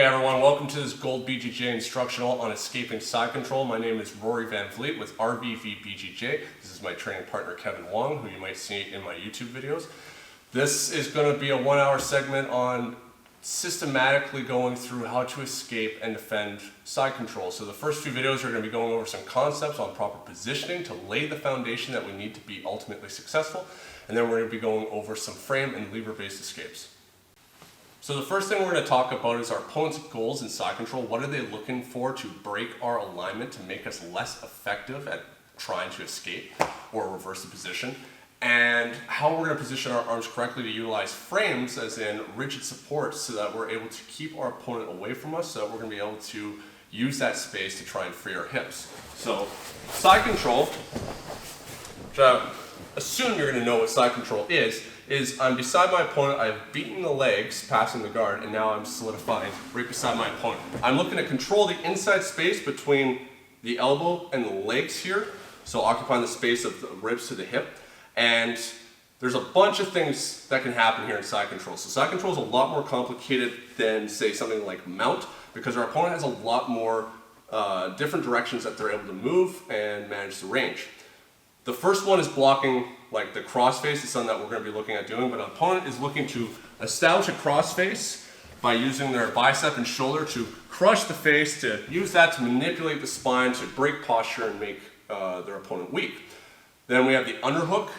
Hey everyone, welcome to this Gold BJJ Instructional on escaping side control. My name is Rory Van Vliet with RVV BJJ. This is my training partner Kevin Wong, who you might see in my YouTube videos. This is going to be a 1-hour segment on systematically going through how to escape and defend side control. So the first few videos are going to be going over some concepts on proper positioning to lay the foundation that we need to be ultimately successful. And then we're going to be going over some frame and lever-based escapes. So the first thing we're going to talk about is our opponent's goals in side control. What are they looking for to break our alignment to make us less effective at trying to escape or reverse the position? And how we're going to position our arms correctly to utilize frames, as in rigid supports, so that we're able to keep our opponent away from us, so that we're going to be able to use that space to try and free our hips. So side control, which I assume you're going to know what side control is I'm beside my opponent, I've beaten the legs, passing the guard, and now I'm solidifying right beside my opponent. I'm looking to control the inside space between the elbow and the legs here, so occupying the space of the ribs to the hip. And there's a bunch of things that can happen here in side control. So side control is a lot more complicated than, say, something like mount, because our opponent has a lot more different directions that they're able to move and manage the range. The first one is blocking, like the crossface. It's something that we're going to be looking at doing, but an opponent is looking to establish a crossface by using their bicep and shoulder to crush the face, to use that to manipulate the spine, to break posture and make their opponent weak. Then we have the underhook.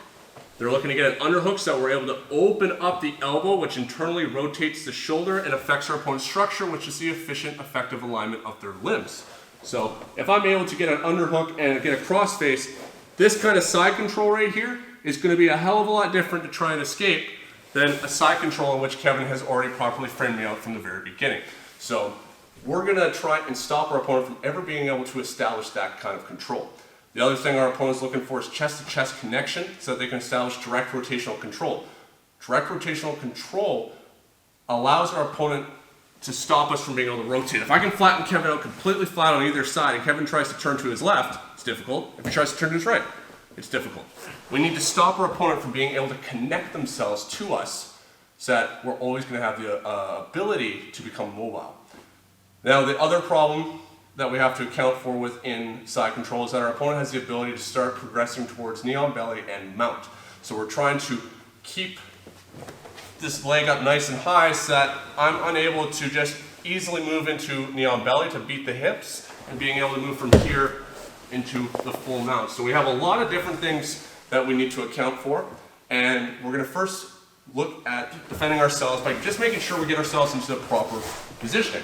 They're looking to get an underhook so that we're able to open up the elbow, which internally rotates the shoulder and affects our opponent's structure, which is the efficient, effective alignment of their limbs. So if I'm able to get an underhook and get a crossface, this kind of side control right here is going to be a hell of a lot different to try and escape than a side control in which Kevin has already properly framed me out from the very beginning. So we're going to try and stop our opponent from ever being able to establish that kind of control. The other thing our opponent's looking for is chest-to-chest connection so that they can establish direct rotational control. Direct rotational control allows our opponent to stop us from being able to rotate. If I can flatten Kevin out completely flat on either side and Kevin tries to turn to his left, it's difficult. If he tries to turn to his right, it's difficult. We need to stop our opponent from being able to connect themselves to us so that we're always going to have the ability to become mobile. Now, the other problem that we have to account for within side control is that our opponent has the ability to start progressing towards knee on belly and mount. So we're trying to keep this leg up nice and high so that I'm unable to just easily move into knee on belly to beat the hips and being able to move from here into the full mount. So we have a lot of different things that we need to account for, and we're going to first look at defending ourselves by just making sure we get ourselves into the proper positioning.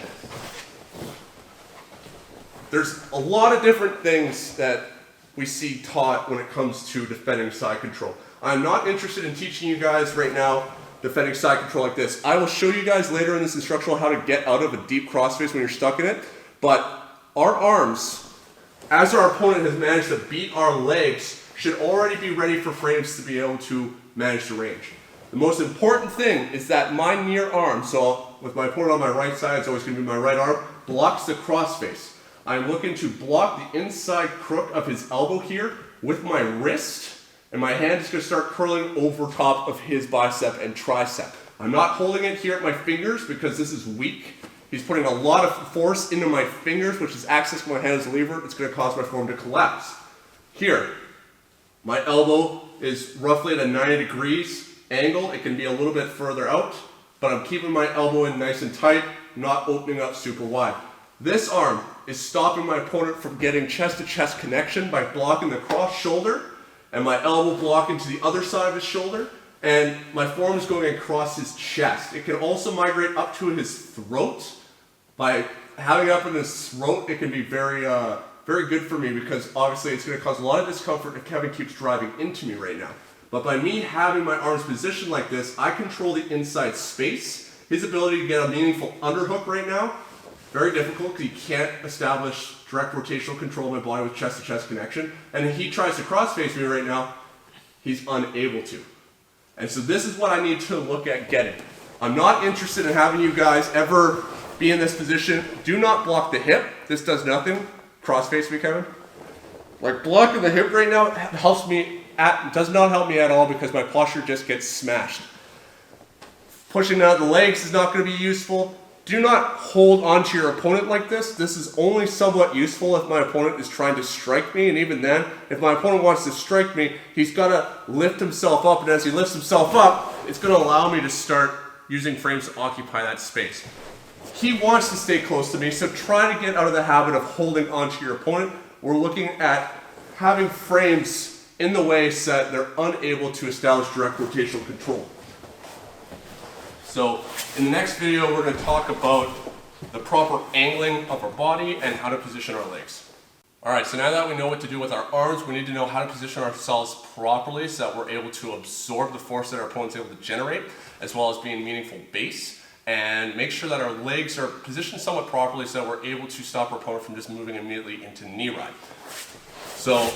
There's a lot of different things that we see taught when it comes to defending side control. I'm not interested in teaching you guys right now defending side control like this. I will show you guys later in this instructional how to get out of a deep crossface when you're stuck in it, but our arms, as our opponent has managed to beat our legs, should already be ready for frames to be able to manage the range. The most important thing is that my near arm, so with my opponent on my right side, it's always going to be my right arm, blocks the crossface. I'm looking to block the inside crook of his elbow here with my wrist, and my hand is going to start curling over top of his bicep and tricep. I'm not holding it here at my fingers because this is weak. He's putting a lot of force into my fingers, which is accessing my hand as a lever. It's going to cause my form to collapse. Here, my elbow is roughly at a 90 degrees angle. It can be a little bit further out, but I'm keeping my elbow in nice and tight, not opening up super wide. This arm is stopping my opponent from getting chest-to-chest connection by blocking the cross shoulder, and my elbow blocking to the other side of his shoulder, and my form is going across his chest. It can also migrate up to his throat. By having it up in his throat, it can be very good for me because obviously it's going to cause a lot of discomfort if Kevin keeps driving into me right now. But by me having my arms positioned like this, I control the inside space. His ability to get a meaningful underhook right now, very difficult because he can't establish direct rotational control of my body with chest-to-chest connection. And if he tries to cross-face me right now, he's unable to. And so this is what I need to look at getting. I'm not interested in having you guys ever be in this position. Do not block the hip. This does nothing. Cross-face me, Kevin. Like blocking the hip right now does not help me at all because my posture just gets smashed. Pushing out the legs is not going to be useful. do not hold onto your opponent like this. This is only somewhat useful if my opponent is trying to strike me, and even then, if my opponent wants to strike me, he's got to lift himself up, and as he lifts himself up, it's going to allow me to start using frames to occupy that space. He wants to stay close to me, so try to get out of the habit of holding onto your opponent. We're looking at having frames in the way so that they're unable to establish direct rotational control. So in the next video, we're going to talk about the proper angling of our body and how to position our legs. All right, so now that we know what to do with our arms, we need to know how to position ourselves properly so that we're able to absorb the force that our opponent's able to generate, as well as being meaningful base, and make sure that our legs are positioned somewhat properly so that we're able to stop our opponent from just moving immediately into knee ride. So,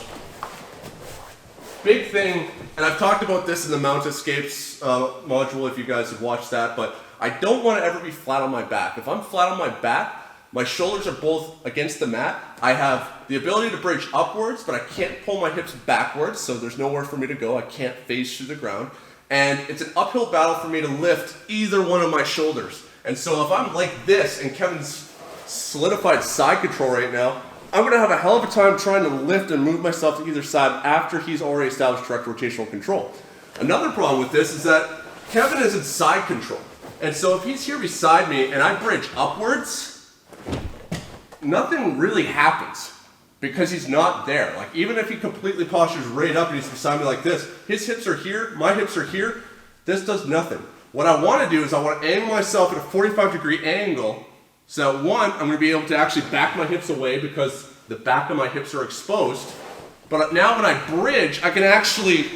big thing, and I've talked about this in the Mount Escapes module if you guys have watched that, but I don't want to ever be flat on my back. If I'm flat on my back, my shoulders are both against the mat. I have the ability to bridge upwards, but I can't pull my hips backwards, so there's nowhere for me to go. I can't phase through the ground. And it's an uphill battle for me to lift either one of my shoulders. And so if I'm like this, and Kevin's solidified side control right now, I'm going to have a hell of a time trying to lift and move myself to either side after he's already established direct rotational control. Another problem with this is that Kevin is in side control. And so if he's here beside me and I bridge upwards, nothing really happens because he's not there. Like even if he completely postures right up and he's beside me like this, his hips are here, my hips are here, this does nothing. What I want to do is I want to angle myself at a 45-degree angle. So one, I'm going to be able to actually back my hips away because the back of my hips are exposed. But now when I bridge, I can actually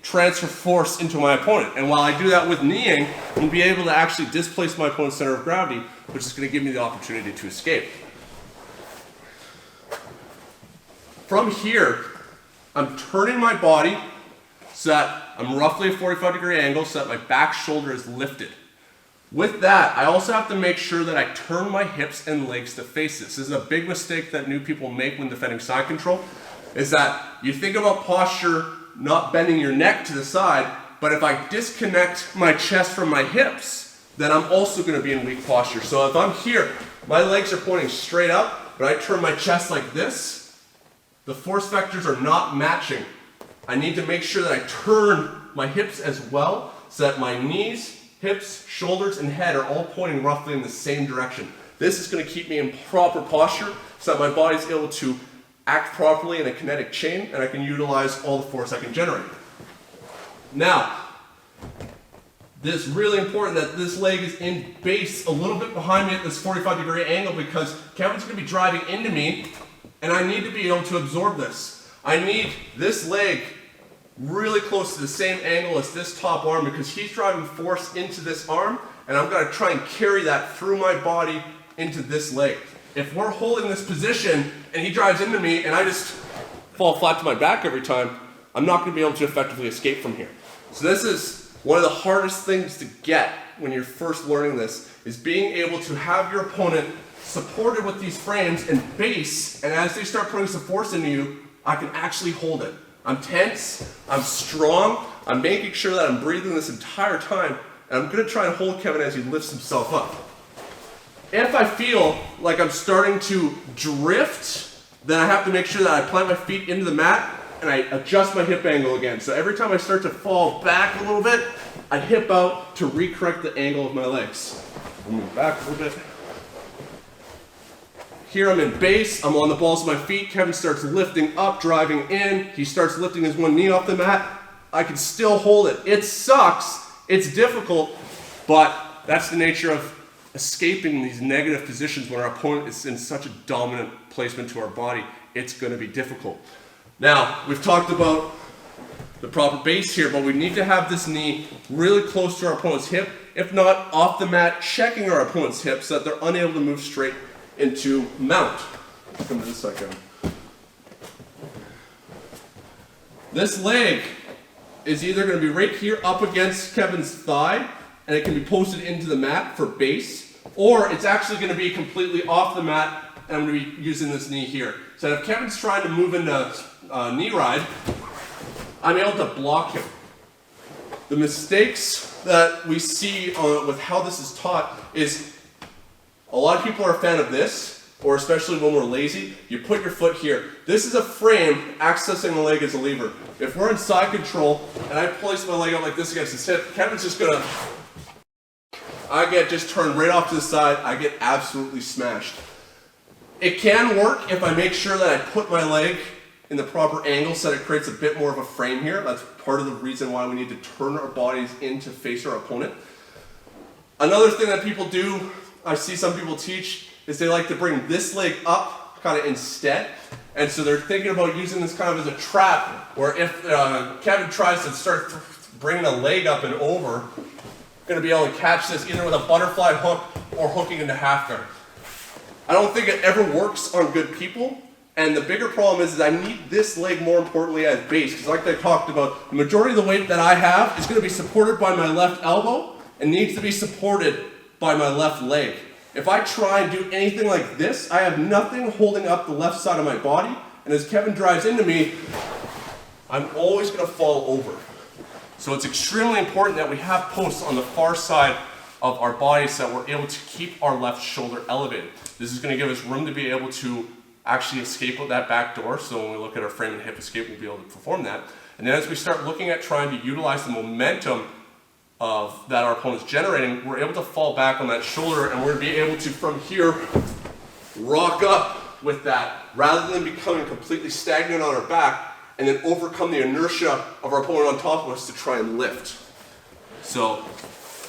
transfer force into my opponent. And while I do that with kneeing, I'm going to be able to actually displace my opponent's center of gravity, which is going to give me the opportunity to escape. From here, I'm turning my body so that I'm roughly a 45-degree angle so that my back shoulder is lifted. With that, I also have to make sure that I turn my hips and legs to face this. This is a big mistake that new people make when defending side control, is that you think about posture not bending your neck to the side, but if I disconnect my chest from my hips, then I'm also going to be in weak posture. So if I'm here, my legs are pointing straight up, but I turn my chest like this, the force vectors are not matching. I need to make sure that I turn my hips as well so that my knees, hips, shoulders, and head are all pointing roughly in the same direction. This is going to keep me in proper posture so that my body is able to act properly in a kinetic chain and I can utilize all the force I can generate. Now, this is really important that this leg is in base a little bit behind me at this 45-degree angle because Kevin's going to be driving into me and I need to be able to absorb this. I need this leg really close to the same angle as this top arm because he's driving force into this arm and I'm going to try and carry that through my body into this leg. If we're holding this position and he drives into me and I just fall flat to my back every time, I'm not going to be able to effectively escape from here. So this is one of the hardest things to get when you're first learning this, is being able to have your opponent supported with these frames and base, and as they start putting some force into you, I can actually hold it. I'm tense, I'm strong, I'm making sure that I'm breathing this entire time, and I'm going to try and hold Kevin as he lifts himself up. If I feel like I'm starting to drift, then I have to make sure that I plant my feet into the mat and I adjust my hip angle again. So every time I start to fall back a little bit, I hip out to recorrect the angle of my legs. I'll move back a little bit. Here I'm in base, I'm on the balls of my feet. Kevin starts lifting up, driving in. He starts lifting his one knee off the mat. I can still hold it. It sucks, it's difficult, but that's the nature of escaping these negative positions when our opponent is in such a dominant placement to our body. It's going to be difficult. Now, we've talked about the proper base here, but we need to have this knee really close to our opponent's hip, if not off the mat, checking our opponent's hip so that they're unable to move straight into mount. Come to this side, Kevin. This leg is either going to be right here up against Kevin's thigh, and it can be posted into the mat for base, or it's actually going to be completely off the mat, and I'm going to be using this knee here. So if Kevin's trying to move into knee ride, I'm able to block him. The mistakes that we see with how this is taught is A lot of people are a fan of this, or especially when we're lazy, you put your foot here. This is a frame accessing the leg as a lever. If we're in side control and I place my leg out like this against his hip, Kevin's just gonna, I get just turned right off to the side, I get absolutely smashed. It can work if I make sure that I put my leg in the proper angle so that it creates a bit more of a frame here. That's part of the reason why we need to turn our bodies in to face our opponent. Another thing that people do, I see some people teach, is they like to bring this leg up kind of instead. And so they're thinking about using this kind of as a trap, where if Kevin tries to start bringing a leg up and over, going to be able to catch this either with a butterfly hook or hooking into half guard. I don't think it ever works on good people. And the bigger problem is I need this leg more importantly as base, because like I talked about, the majority of the weight that I have is going to be supported by my left elbow and needs to be supported by my left leg. If I try and do anything like this, I have nothing holding up the left side of my body, and as Kevin drives into me, I'm always going to fall over. So it's extremely important that we have posts on the far side of our body so that we're able to keep our left shoulder elevated. This is going to give us room to be able to actually escape with that back door, so when we look at our frame and hip escape, we'll be able to perform that. And then as we start looking at trying to utilize the momentum that our opponent's generating, we're able to fall back on that shoulder, and we're going to be able to, from here, rock up with that, rather than becoming completely stagnant on our back, and then overcome the inertia of our opponent on top of us to try and lift. So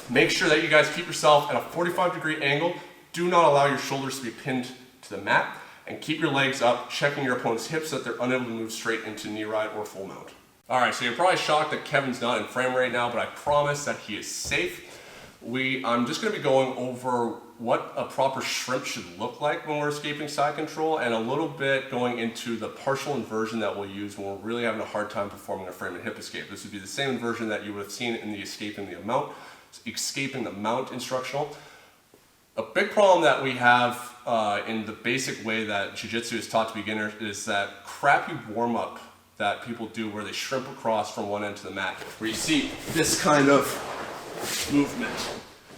make sure that you guys keep yourself at a 45-degree angle. Do not allow your shoulders to be pinned to the mat, and keep your legs up, checking your opponent's hips so that they're unable to move straight into knee ride or full mount. All right, so you're probably shocked that Kevin's not in frame right now, but I promise that he is safe. I'm just going to be going over what a proper shrimp should look like when we're escaping side control, and a little bit going into the partial inversion that we'll use when we're really having a hard time performing a frame and hip escape. This would be the same inversion that you would have seen in the escaping the mount instructional. A big problem that we have in the basic way that jiu-jitsu is taught to beginners is that crappy warm-up that people do where they shrimp across from one end to the mat, where you see this kind of movement.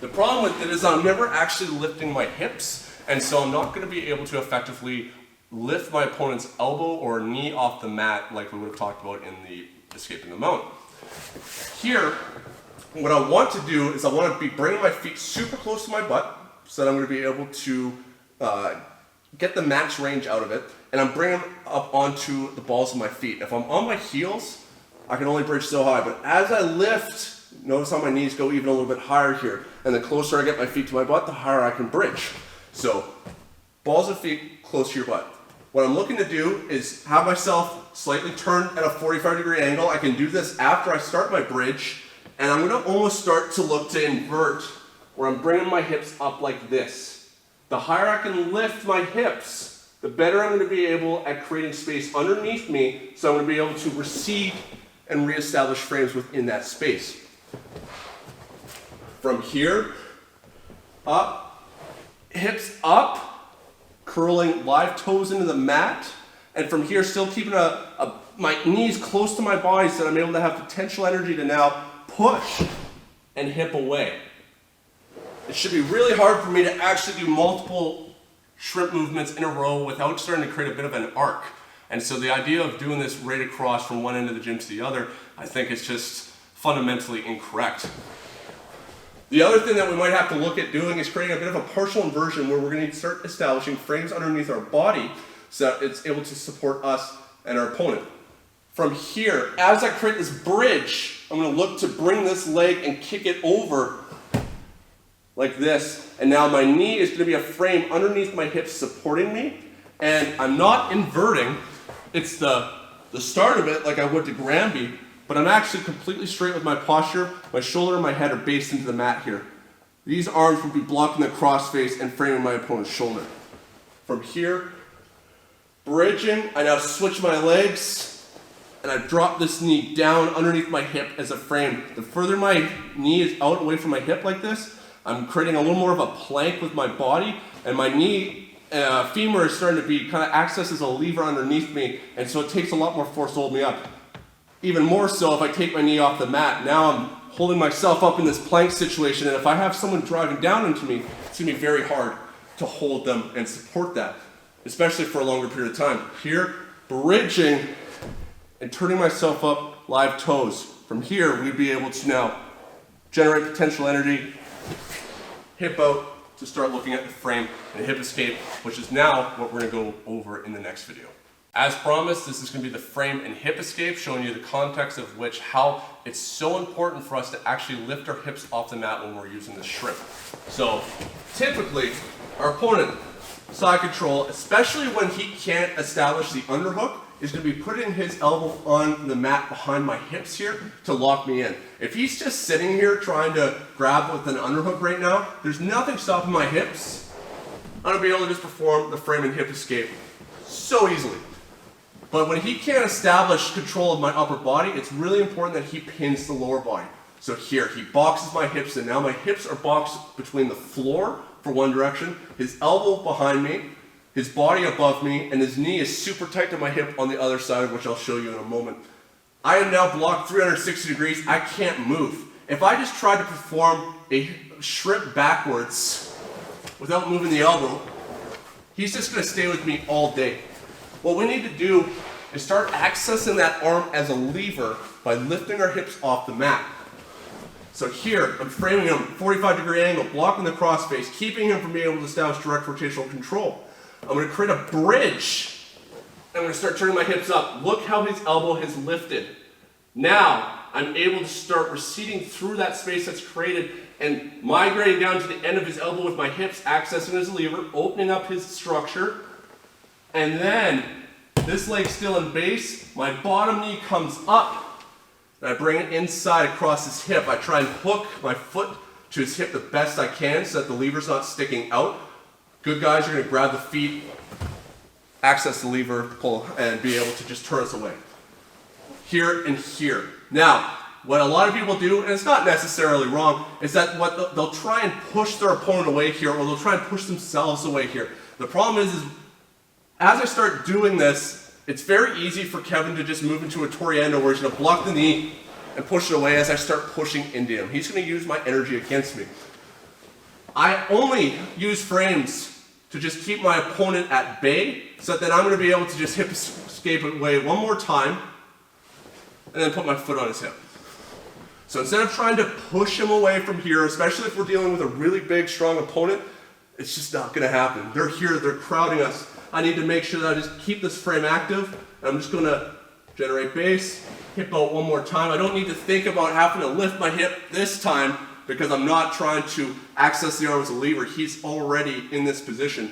The problem with it is I'm never actually lifting my hips, and so I'm not going to be able to effectively lift my opponent's elbow or knee off the mat like we would have talked about in the escaping the mount. Here, what I want to do is I want to be bringing my feet super close to my butt, so that I'm going to be able to get the max range out of it, and I'm bringing them up onto the balls of my feet. If I'm on my heels, I can only bridge so high, but as I lift, notice how my knees go even a little bit higher here, and the closer I get my feet to my butt, the higher I can bridge. So, balls of feet close to your butt. What I'm looking to do is have myself slightly turned at a 45-degree angle. I can do this after I start my bridge, and I'm going to almost start to look to invert, where I'm bringing my hips up like this. The higher I can lift my hips, the better I'm going to be able at creating space underneath me, so I'm going to be able to recede and reestablish frames within that space. From here, up, hips up, curling live toes into the mat, and from here still keeping my knees close to my body so that I'm able to have potential energy to now push and hip away. It should be really hard for me to actually do multiple shrimp movements in a row without starting to create a bit of an arc. And so the idea of doing this right across from one end of the gym to the other, I think is just fundamentally incorrect. The other thing that we might have to look at doing is creating a bit of a partial inversion where we're going to start establishing frames underneath our body so that it's able to support us and our opponent. From here, as I create this bridge, I'm going to look to bring this leg and kick it over like this, and now my knee is going to be a frame underneath my hips supporting me, and I'm not inverting. It's the start of it like I would to Granby, but I'm actually completely straight with my posture. My shoulder and my head are based into the mat here. These arms will be blocking the crossface and framing my opponent's shoulder. From here, bridging, I now switch my legs, and I drop this knee down underneath my hip as a frame. The further my knee is out away from my hip like this, I'm creating a little more of a plank with my body, and my knee, femur is starting to be kind of accessed as a lever underneath me, and so it takes a lot more force to hold me up. Even more so if I take my knee off the mat. Now I'm holding myself up in this plank situation, and if I have someone driving down into me, it's going to be very hard. to hold them and support that, especially for a longer period of time. Here, bridging and turning myself up live toes. From here, we'd be able to now generate potential energy, hip out to start looking at the frame and hip escape, which is now what we're gonna go over in the next video. As promised, this is gonna be the frame and hip escape, showing you the context of how it's so important for us to actually lift our hips off the mat when we're using this shrimp. So typically, our opponent, side control, especially when he can't establish the underhook, is going to be putting his elbow on the mat behind my hips here to lock me in. If he's just sitting here trying to grab with an underhook right now, there's nothing stopping my hips. I'm going to be able to just perform the frame and hip escape so easily. But when he can't establish control of my upper body, it's really important that he pins the lower body. So here, he boxes my hips in. Now my hips are boxed between the floor for one direction, his elbow behind me, his body above me, and his knee is super tight to my hip on the other side, which I'll show you in a moment. I am now blocked 360 degrees. I can't move. If I just tried to perform a shrimp backwards without moving the elbow, he's just going to stay with me all day. What we need to do is start accessing that arm as a lever by lifting our hips off the mat. So here, I'm framing him 45-degree angle, blocking the crossface, keeping him from being able to establish direct rotational control. I'm going to create a bridge. I'm going to start turning my hips up. Look how his elbow has lifted. Now, I'm able to start receding through that space that's created and migrating down to the end of his elbow with my hips, accessing his lever, opening up his structure. And then, this leg still in base, my bottom knee comes up, and I bring it inside across his hip. I try and hook my foot to his hip the best I can so that the lever's not sticking out. Good guys are going to grab the feet, access the lever, pull, and be able to just turn us away. Here and here. Now, what a lot of people do, and it's not necessarily wrong, is that they'll try and push their opponent away here, or they'll try and push themselves away here. The problem is as I start doing this, it's very easy for Kevin to just move into a Toriendo where he's going to block the knee and push it away as I start pushing into him. He's going to use my energy against me. I only use frames to just keep my opponent at bay, so that then I'm going to be able to just hip escape away one more time, and then put my foot on his hip. So instead of trying to push him away from here, especially if we're dealing with a really big, strong opponent, it's just not going to happen. They're here, they're crowding us. I need to make sure that I just keep this frame active, and I'm just going to generate base, hip out one more time. I don't need to think about having to lift my hip this time, because I'm not trying to access the arm as a lever. He's already in this position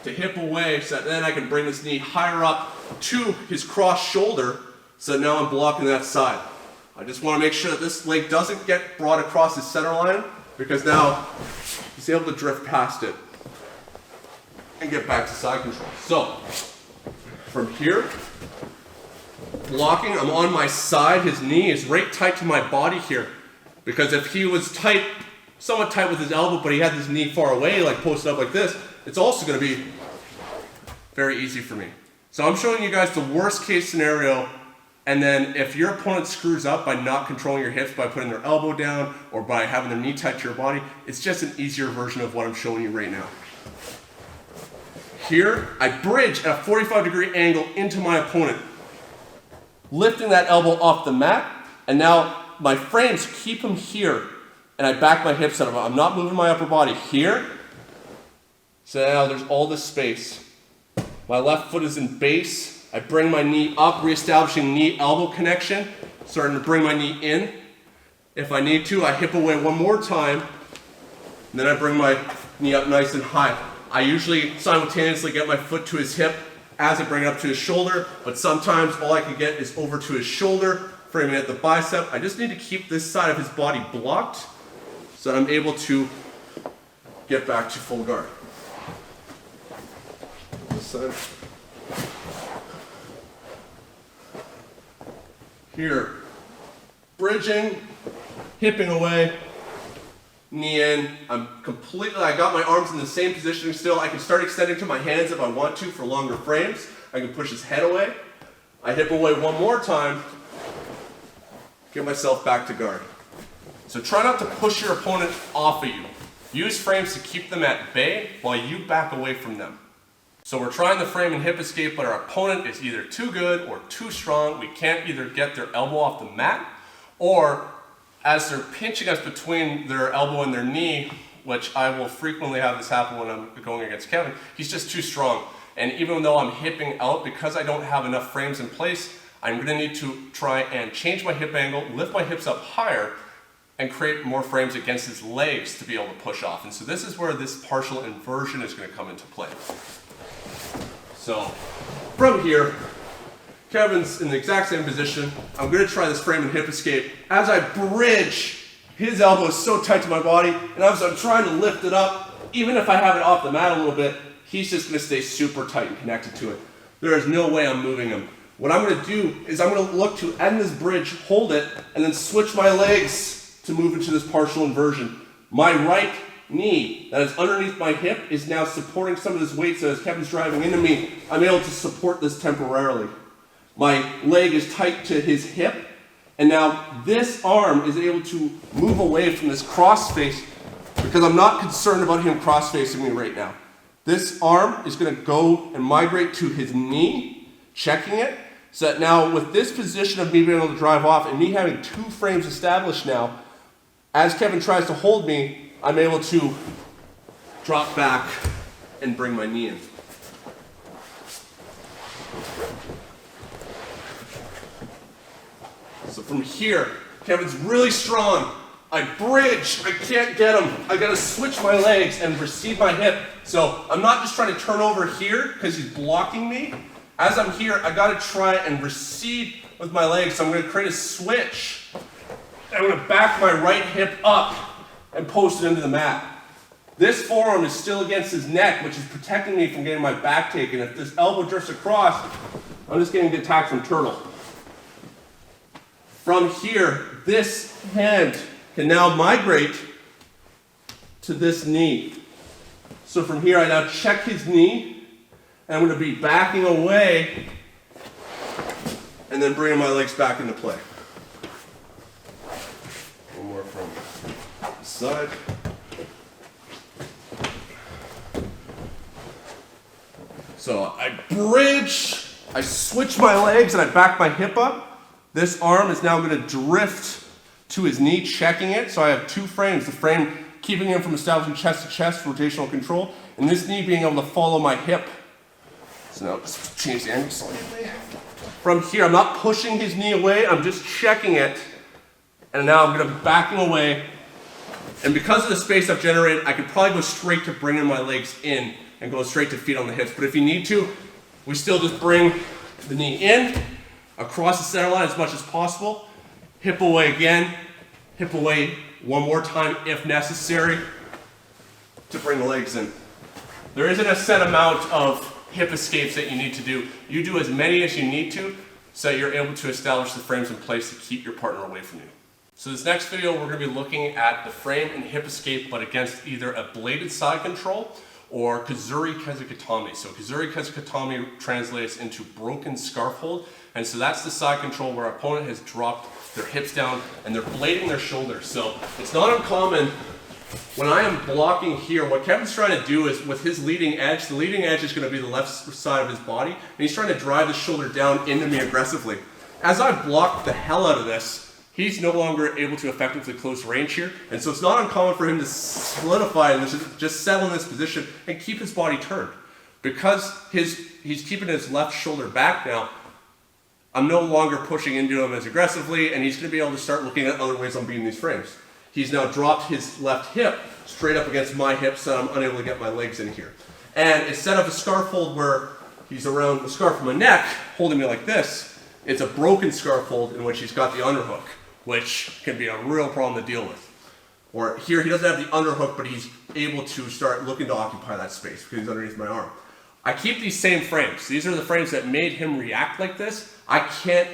to hip away, so that then I can bring this knee higher up to his cross shoulder, so now I'm blocking that side. I just want to make sure that this leg doesn't get brought across his center line, because now he's able to drift past it and get back to side control. So, from here, blocking, I'm on my side, his knee is right tight to my body here. Because if he was tight, somewhat tight with his elbow, but he had his knee far away, like posted up like this, it's also going to be very easy for me. So I'm showing you guys the worst case scenario, and then if your opponent screws up by not controlling your hips, by putting their elbow down, or by having their knee tight to your body, it's just an easier version of what I'm showing you right now. Here, I bridge at a 45-degree angle into my opponent, lifting that elbow off the mat, and now my frames keep him here, and I back my hips out of him. I'm not moving my upper body here. So now there's all this space. My left foot is in base. I bring my knee up, reestablishing knee-elbow connection, starting to bring my knee in. If I need to, I hip away one more time, and then I bring my knee up nice and high. I usually simultaneously get my foot to his hip as I bring it up to his shoulder, but sometimes all I can get is over to his shoulder, framing at the bicep. I just need to keep this side of his body blocked so that I'm able to get back to full guard. This side. Here, bridging, hipping away, knee in. I got my arms in the same positioning still. I can start extending to my hands if I want to for longer frames. I can push his head away. I hip away one more time. Get myself back to guard. So try not to push your opponent off of you. Use frames to keep them at bay while you back away from them. So we're trying the frame and hip escape, but our opponent is either too good or too strong. We can't either get their elbow off the mat, or as they're pinching us between their elbow and their knee, which I will frequently have this happen when I'm going against Kevin, he's just too strong. And even though I'm hipping out, because I don't have enough frames in place, I'm gonna need to try and change my hip angle, lift my hips up higher, and create more frames against his legs to be able to push off. And so this is where this partial inversion is gonna come into play. So from here, Kevin's in the exact same position. I'm gonna try this frame and hip escape. As I bridge, his elbow is so tight to my body, and as I'm trying to lift it up, even if I have it off the mat a little bit, he's just gonna stay super tight and connected to it. There is no way I'm moving him. What I'm gonna do is I'm gonna look to end this bridge, hold it, and then switch my legs to move into this partial inversion. My right knee that is underneath my hip is now supporting some of this weight, so as Kevin's driving into me, I'm able to support this temporarily. My leg is tight to his hip, and now this arm is able to move away from this crossface because I'm not concerned about him cross-facing me right now. This arm is gonna go and migrate to his knee, checking it, so that now with this position of me being able to drive off and me having 2 frames established now, as Kevin tries to hold me, I'm able to drop back and bring my knee in. So from here, Kevin's really strong. I bridge, I can't get him. I gotta switch my legs and recede my hip. So I'm not just trying to turn over here because he's blocking me. As I'm here, I gotta try and recede with my legs. So I'm gonna create a switch. I'm gonna back my right hip up and post it into the mat. This forearm is still against his neck, which is protecting me from getting my back taken. If this elbow drifts across, I'm just getting attacked from turtle. From here, this hand can now migrate to this knee. So from here, I now check his knee, and I'm gonna be backing away and then bringing my legs back into play. One more from the side. So I bridge, I switch my legs, and I back my hip up. This arm is now going to drift to his knee, checking it. So I have 2 frames, the frame keeping him from establishing chest to chest, rotational control, and this knee being able to follow my hip. So now let's change the angle slightly. From here, I'm not pushing his knee away, I'm just checking it. And now I'm going to be backing away. And because of the space I've generated, I could probably go straight to bringing my legs in and go straight to feet on the hips. But if you need to, we still just bring the knee in, across the center line as much as possible, hip away again, hip away one more time if necessary to bring the legs in. There isn't a set amount of hip escapes that you need to do. You do as many as you need to so that you're able to establish the frames in place to keep your partner away from you. So this next video, we're going to be looking at the frame and hip escape, but against either a bladed side control or Kuzure Kesa Gatame. So Kuzure Kesa Gatame translates into broken scarf hold. And so that's the side control where our opponent has dropped their hips down and they're blading their shoulders. So it's not uncommon when I am blocking here, what Kevin's trying to do is with his leading edge, the leading edge is going to be the left side of his body, and he's trying to drive the shoulder down into me aggressively. As I block the hell out of this, he's no longer able to effectively close range here, and so it's not uncommon for him to solidify and just settle in this position and keep his body turned. Because he's keeping his left shoulder back now, I'm no longer pushing into him as aggressively, and he's going to be able to start looking at other ways I'm beating these frames. He's now dropped his left hip straight up against my hip, so I'm unable to get my legs in here. And instead of a scarf hold where he's around the scarf of my neck, holding me like this, it's a broken scarf hold in which he's got the underhook, which can be a real problem to deal with. Or here he doesn't have the underhook, but he's able to start looking to occupy that space because he's underneath my arm. I keep these same frames. These are the frames that made him react like this. I can't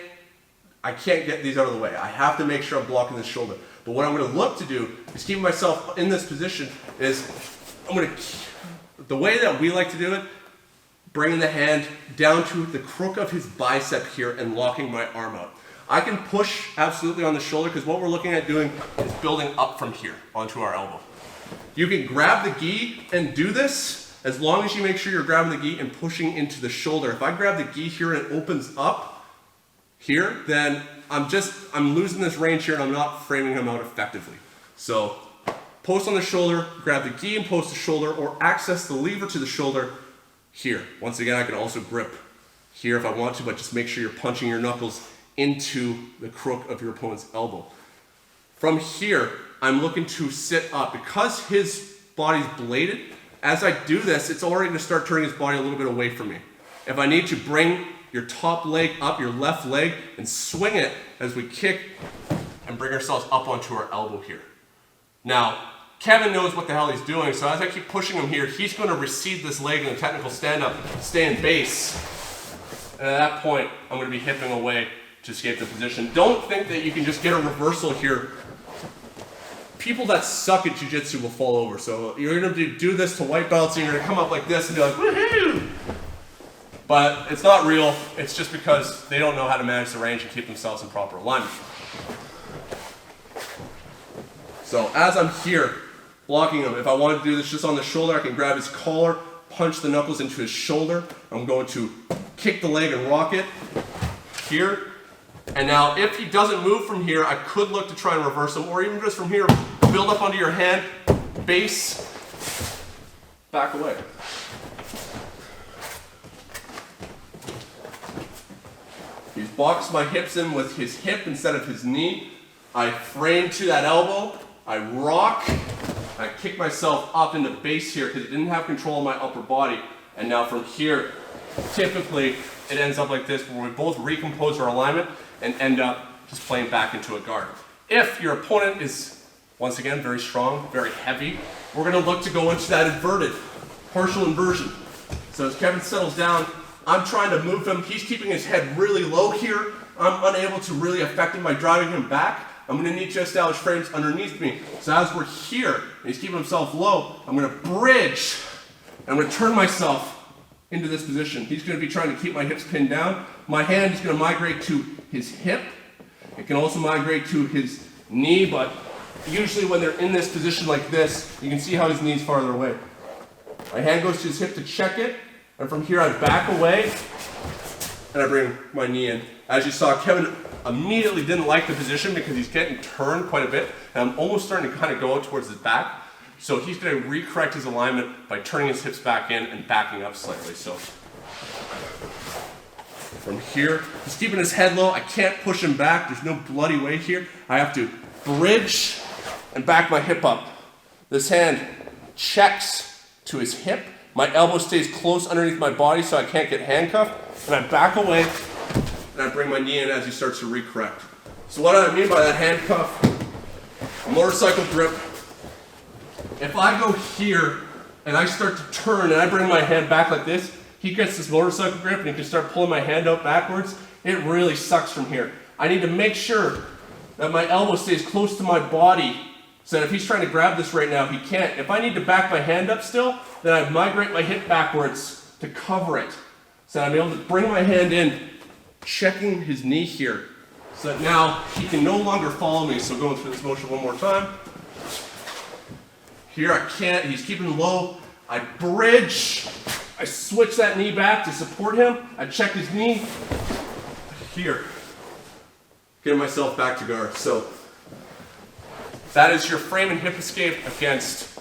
get these out of the way. I have to make sure I'm blocking this shoulder. But what I'm going to look to do is keep myself in this position is the way that we like to do it, bringing the hand down to the crook of his bicep here and locking my arm out. I can push absolutely on the shoulder because what we're looking at doing is building up from here onto our elbow. You can grab the gi and do this as long as you make sure you're grabbing the gi and pushing into the shoulder. If I grab the gi here and it opens up here, then I'm losing this range here and I'm not framing him out effectively. So post on the shoulder, grab the gi and post the shoulder, or access the lever to the shoulder here. Once again, I can also grip here if I want to, but just make sure you're punching your knuckles into the crook of your opponent's elbow. From here, I'm looking to sit up. Because his body's bladed, as I do this, it's already going to start turning his body a little bit away from me. If I need to bring your top leg up, your left leg, and swing it as we kick and bring ourselves up onto our elbow here. Now, Kevin knows what the hell he's doing, so as I keep pushing him here, he's going to recede this leg in a technical stand-up, stay in base. And at that point, I'm going to be hipping away to escape the position. Don't think that you can just get a reversal here. People that suck at jiu-jitsu will fall over. So you're going to do this to white belts and you're going to come up like this and be like, woohoo! But it's not real. It's just because they don't know how to manage the range and keep themselves in proper alignment. So as I'm here, blocking him, if I want to do this just on the shoulder, I can grab his collar, punch the knuckles into his shoulder. I'm going to kick the leg and rock it here. And now if he doesn't move from here, I could look to try and reverse him, or even just from here, build up onto your hand, base, back away. He's boxed my hips in with his hip instead of his knee. I frame to that elbow, I rock, I kick myself up into base here because it didn't have control of my upper body. And now from here, typically it ends up like this, where we both recompose our alignment and end up just playing back into a guard. If your opponent is, once again, very strong, very heavy, we're going to look to go into that inverted, partial inversion. So as Kevin settles down, I'm trying to move him. He's keeping his head really low here. I'm unable to really affect him by driving him back. I'm going to need to establish frames underneath me. So as we're here, and he's keeping himself low, I'm going to bridge. I'm going to turn myself into this position. He's going to be trying to keep my hips pinned down. My hand is going to migrate to his hip. It can also migrate to his knee, but usually when they're in this position like this, you can see how his knee's farther away. My hand goes to his hip to check it, and from here I back away, and I bring my knee in. As you saw, Kevin immediately didn't like the position because he's getting turned quite a bit, and I'm almost starting to kind of go out towards his back. So he's going to recorrect his alignment by turning his hips back in and backing up slightly. So from here, he's keeping his head low. I can't push him back. There's no bloody way here. I have to bridge and back my hip up. This hand checks to his hip. My elbow stays close underneath my body so I can't get handcuffed. And I back away and I bring my knee in as he starts to recorrect. So what do I mean by that handcuff? Motorcycle grip. If I go here and I start to turn and I bring my hand back like this, he gets this motorcycle grip and he can start pulling my hand out backwards. It really sucks from here. I need to make sure that my elbow stays close to my body so that if he's trying to grab this right now, he can't. If I need to back my hand up still, then I migrate my hip backwards to cover it. So that I'm able to bring my hand in, checking his knee here, so that now he can no longer follow me. So going through this motion one more time. Here I can't, he's keeping low. I bridge, I switch that knee back to support him. I check his knee. Here, getting myself back to guard. So that is your frame and hip escape against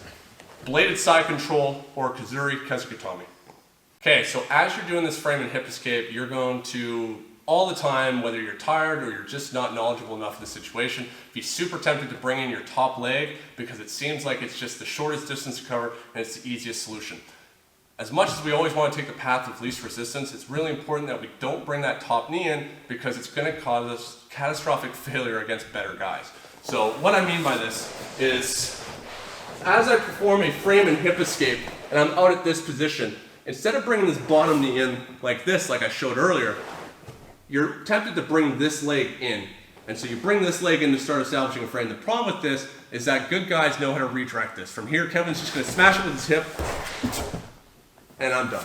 bladed side control or Kuzure, Kesa, Gatame. Okay, so as you're doing this frame and hip escape, you're going to, all the time, whether you're tired or you're just not knowledgeable enough of the situation, be super tempted to bring in your top leg because it seems like it's just the shortest distance to cover and it's the easiest solution. As much as we always want to take the path of least resistance, it's really important that we don't bring that top knee in because it's going to cause us catastrophic failure against better guys. So what I mean by this is, as I perform a frame and hip escape and I'm out at this position, instead of bringing this bottom knee in like this, like I showed earlier, you're tempted to bring this leg in. And so you bring this leg in to start establishing a frame. The problem with this is that good guys know how to redirect this. From here, Kevin's just going to smash it with his hip, and I'm done.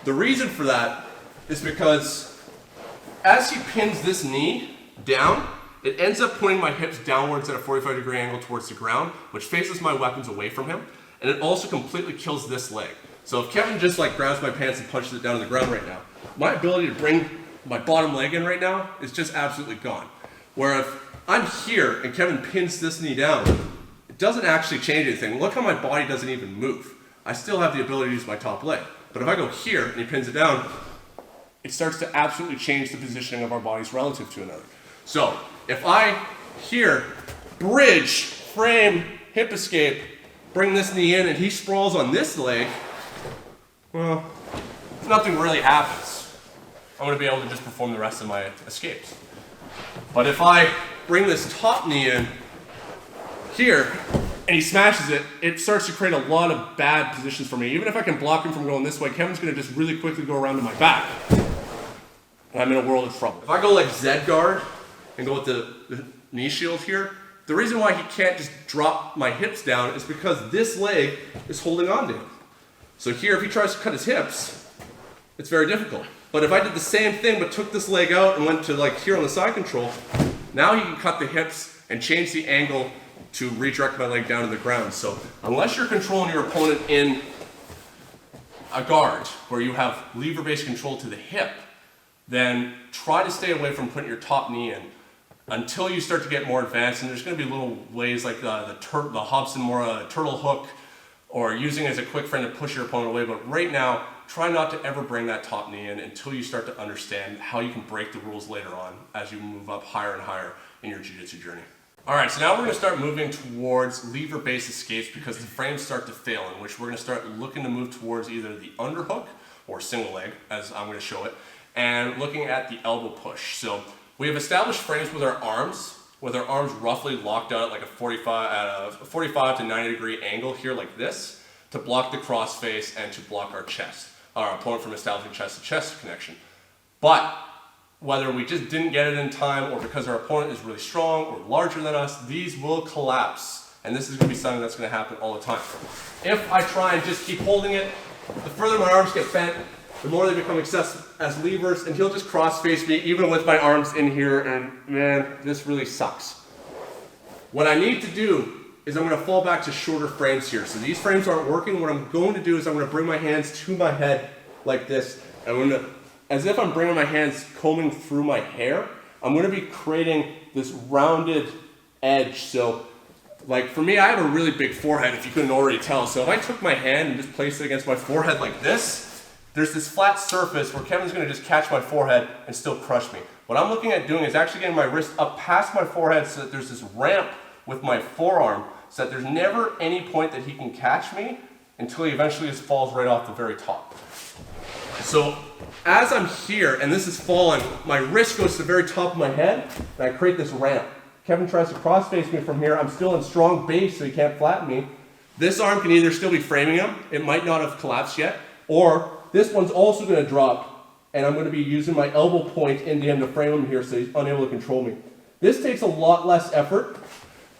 The reason for that is because as he pins this knee, down, it ends up pointing my hips downwards at a 45-degree angle towards the ground, which faces my weapons away from him. And it also completely kills this leg. So if Kevin just like grabs my pants and punches it down to the ground right now, my ability to bring my bottom leg in right now is just absolutely gone. Where if I'm here and Kevin pins this knee down, it doesn't actually change anything. Look how my body doesn't even move. I still have the ability to use my top leg. But if I go here and he pins it down, it starts to absolutely change the positioning of our bodies relative to another. So if I here bridge, frame, hip escape, bring this knee in and he sprawls on this leg, well, nothing really happens. I'm going to be able to just perform the rest of my escapes. But if I bring this top knee in here and he smashes it, it starts to create a lot of bad positions for me. Even if I can block him from going this way, Kevin's going to just really quickly go around to my back. And I'm in a world of trouble. If I go like Z guard and go with the knee shield here, the reason why he can't just drop my hips down is because this leg is holding on to him. So here, if he tries to cut his hips, it's very difficult. But if I did the same thing but took this leg out and went to like here on the side control, now he can cut the hips and change the angle to redirect my leg down to the ground. So unless you're controlling your opponent in a guard where you have lever-based control to the hip, then try to stay away from putting your top knee in until you start to get more advanced. And there's going to be little ways like the Hobson Mora turtle hook, or using it as a quick frame to push your opponent away. But right now, try not to ever bring that top knee in until you start to understand how you can break the rules later on as you move up higher and higher in your jiu-jitsu journey. All right, so now we're going to start moving towards lever-based escapes because the frames start to fail, in which we're going to start looking to move towards either the underhook or single leg, as I'm going to show it, and looking at the elbow push. So we have established frames with our arms roughly locked out at like a 45 to 90 degree angle here like this, to block the crossface and to block our chest, our opponent from establishing chest to chest connection. But whether we just didn't get it in time or because our opponent is really strong or larger than us, these will collapse. And this is going to be something that's going to happen all the time. If I try and just keep holding it, the further my arms get bent, the more they become accessible as levers, and he'll just cross-face me even with my arms in here, and man, this really sucks. What I need to do is I'm going to fall back to shorter frames here. So these frames aren't working. What I'm going to do is I'm going to bring my hands to my head like this. I'm going to, as if I'm bringing my hands combing through my hair, I'm going to be creating this rounded edge. So like for me, I have a really big forehead, if you couldn't already tell. So if I took my hand and just placed it against my forehead like this, there's this flat surface where Kevin's going to just catch my forehead and still crush me. What I'm looking at doing is actually getting my wrist up past my forehead so that there's this ramp with my forearm, so that there's never any point that he can catch me until he eventually just falls right off the very top. So as I'm here and this is falling, my wrist goes to the very top of my head and I create this ramp. Kevin tries to cross-face me from here. I'm still in strong base so he can't flatten me. This arm can either still be framing him, it might not have collapsed yet, or this one's also going to drop, and I'm going to be using my elbow point into him to frame him here so he's unable to control me. This takes a lot less effort,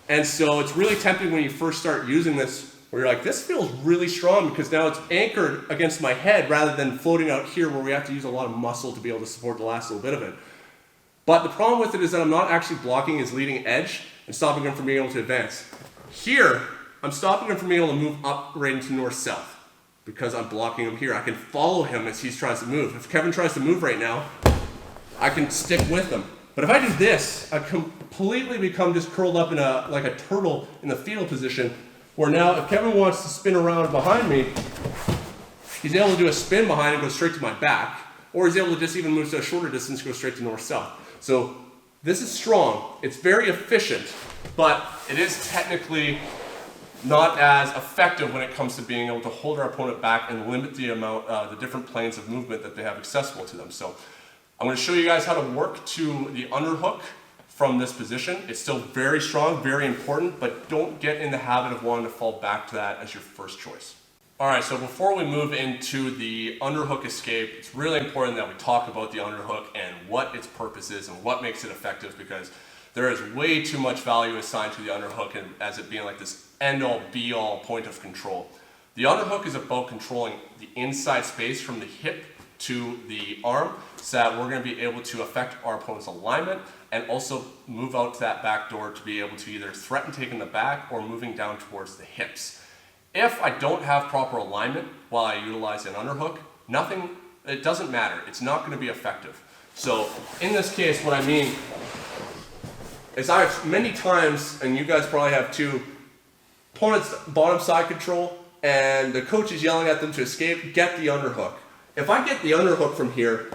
and so it's really tempting when you first start using this, where you're like, this feels really strong because now it's anchored against my head rather than floating out here where we have to use a lot of muscle to be able to support the last little bit of it. But the problem with it is that I'm not actually blocking his leading edge and stopping him from being able to advance. Here, I'm stopping him from being able to move up right into north-south. Because I'm blocking him here. I can follow him as he tries to move. If Kevin tries to move right now, I can stick with him. But if I do this, I completely become just curled up in like a turtle in the fetal position, where now if Kevin wants to spin around behind me, he's able to do a spin behind and go straight to my back, or he's able to just even move to a shorter distance, go straight to north-south. So this is strong, it's very efficient, but it is technically not as effective when it comes to being able to hold our opponent back and limit the amount, the different planes of movement that they have accessible to them. So I'm going to show you guys how to work to the underhook from this position. It's still very strong, very important, but don't get in the habit of wanting to fall back to that as your first choice. All right, so before we move into the underhook escape, it's really important that we talk about the underhook and what its purpose is and what makes it effective, because there is way too much value assigned to the underhook and as it being like this end-all, be-all point of control. The underhook is about controlling the inside space from the hip to the arm, so that we're going to be able to affect our opponent's alignment and also move out to that back door to be able to either threaten taking the back or moving down towards the hips. If I don't have proper alignment while I utilize an underhook, it doesn't matter. It's not going to be effective. So in this case, what I mean is I've many times, and you guys probably have too, opponent's bottom side control and the coach is yelling at them to escape, get the underhook. If I get the underhook from here,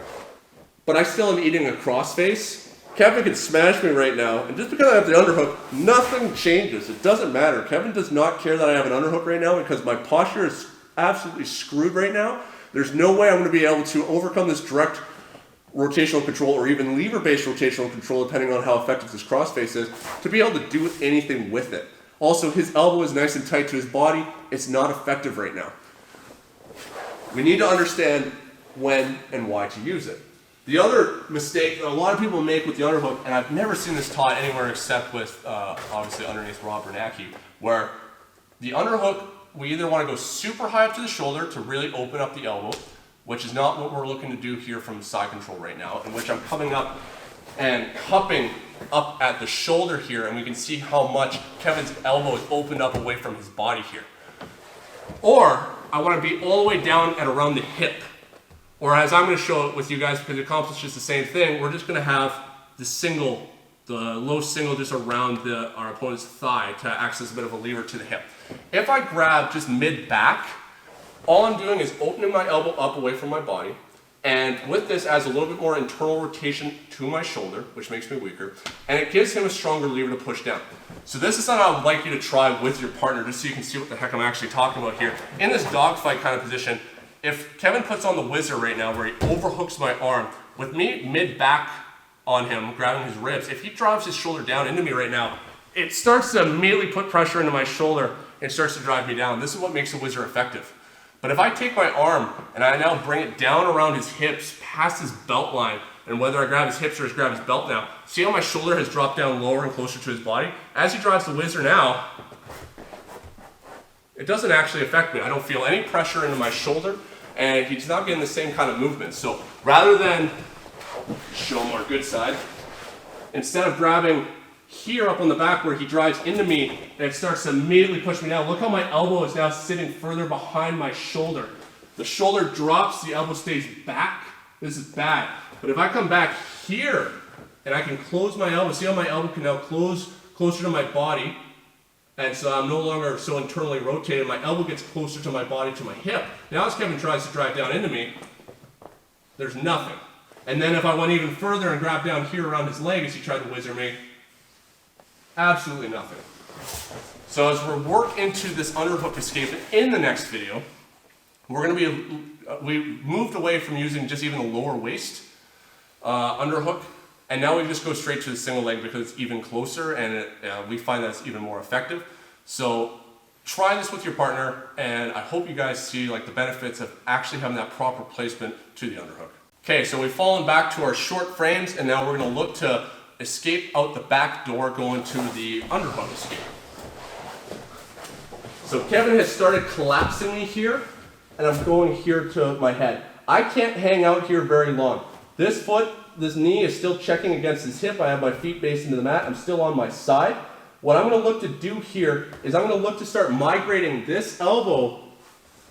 but I still am eating a crossface, Kevin can smash me right now, and just because I have the underhook, nothing changes. It doesn't matter. Kevin does not care that I have an underhook right now because my posture is absolutely screwed right now. There's no way I'm going to be able to overcome this direct rotational control or even lever-based rotational control, depending on how effective this crossface is, to be able to do anything with it. Also, his elbow is nice and tight to his body. It's not effective right now. We need to understand when and why to use it. The other mistake that a lot of people make with the underhook, and I've never seen this taught anywhere except with, obviously, underneath Rob Bernacki, where the underhook, we either want to go super high up to the shoulder to really open up the elbow, which is not what we're looking to do here from side control right now, in which I'm coming up and cupping up at the shoulder here, and we can see how much Kevin's elbow is opened up away from his body here. Or I want to be all the way down at around the hip. Or as I'm going to show it with you guys, because it accomplishes the same thing, we're just going to have the low single just around our opponent's thigh to act as a bit of a lever to the hip. If I grab just mid-back, all I'm doing is opening my elbow up away from my body, and with this adds a little bit more internal rotation to my shoulder, which makes me weaker, and it gives him a stronger lever to push down. So this is something I would like you to try with your partner, just so you can see what the heck I'm actually talking about here. In this dogfight kind of position, if Kevin puts on the whizzer right now where he overhooks my arm, with me mid-back on him, grabbing his ribs, if he drives his shoulder down into me right now, it starts to immediately put pressure into my shoulder and starts to drive me down. This is what makes a whizzer effective. But if I take my arm and I now bring it down around his hips, past his belt line, and whether I grab his hips or grab his belt now, see how my shoulder has dropped down lower and closer to his body? As he drives the whizzer now, it doesn't actually affect me. I don't feel any pressure into my shoulder, and he's not getting the same kind of movement. So rather than show him our good side, instead of grabbing here up on the back where he drives into me and it starts to immediately push me down, look how my elbow is now sitting further behind my shoulder. The shoulder drops, the elbow stays back. This is bad. But if I come back here and I can close my elbow, see how my elbow can now close closer to my body, and so I'm no longer so internally rotated. My elbow gets closer to my body, to my hip. Now as Kevin tries to drive down into me, there's nothing. And then if I went even further and grabbed down here around his leg as he tried to whizzer me, absolutely nothing. So as we work into this underhook escape in the next video, we're going to be, we moved away from using just even a lower waist underhook, and now we just go straight to the single leg because it's even closer, and we find that's even more effective. So try this with your partner, and I hope you guys see like the benefits of actually having that proper placement to the underhook. Okay, so we've fallen back to our short frames, and now we're going to look to escape out the back door going to the underhook escape. So Kevin has started collapsing me here, and I'm going here to my head. I can't hang out here very long. This foot, this knee is still checking against his hip. I have my feet based into the mat. I'm still on my side. What I'm going to look to do here is I'm going to look to start migrating this elbow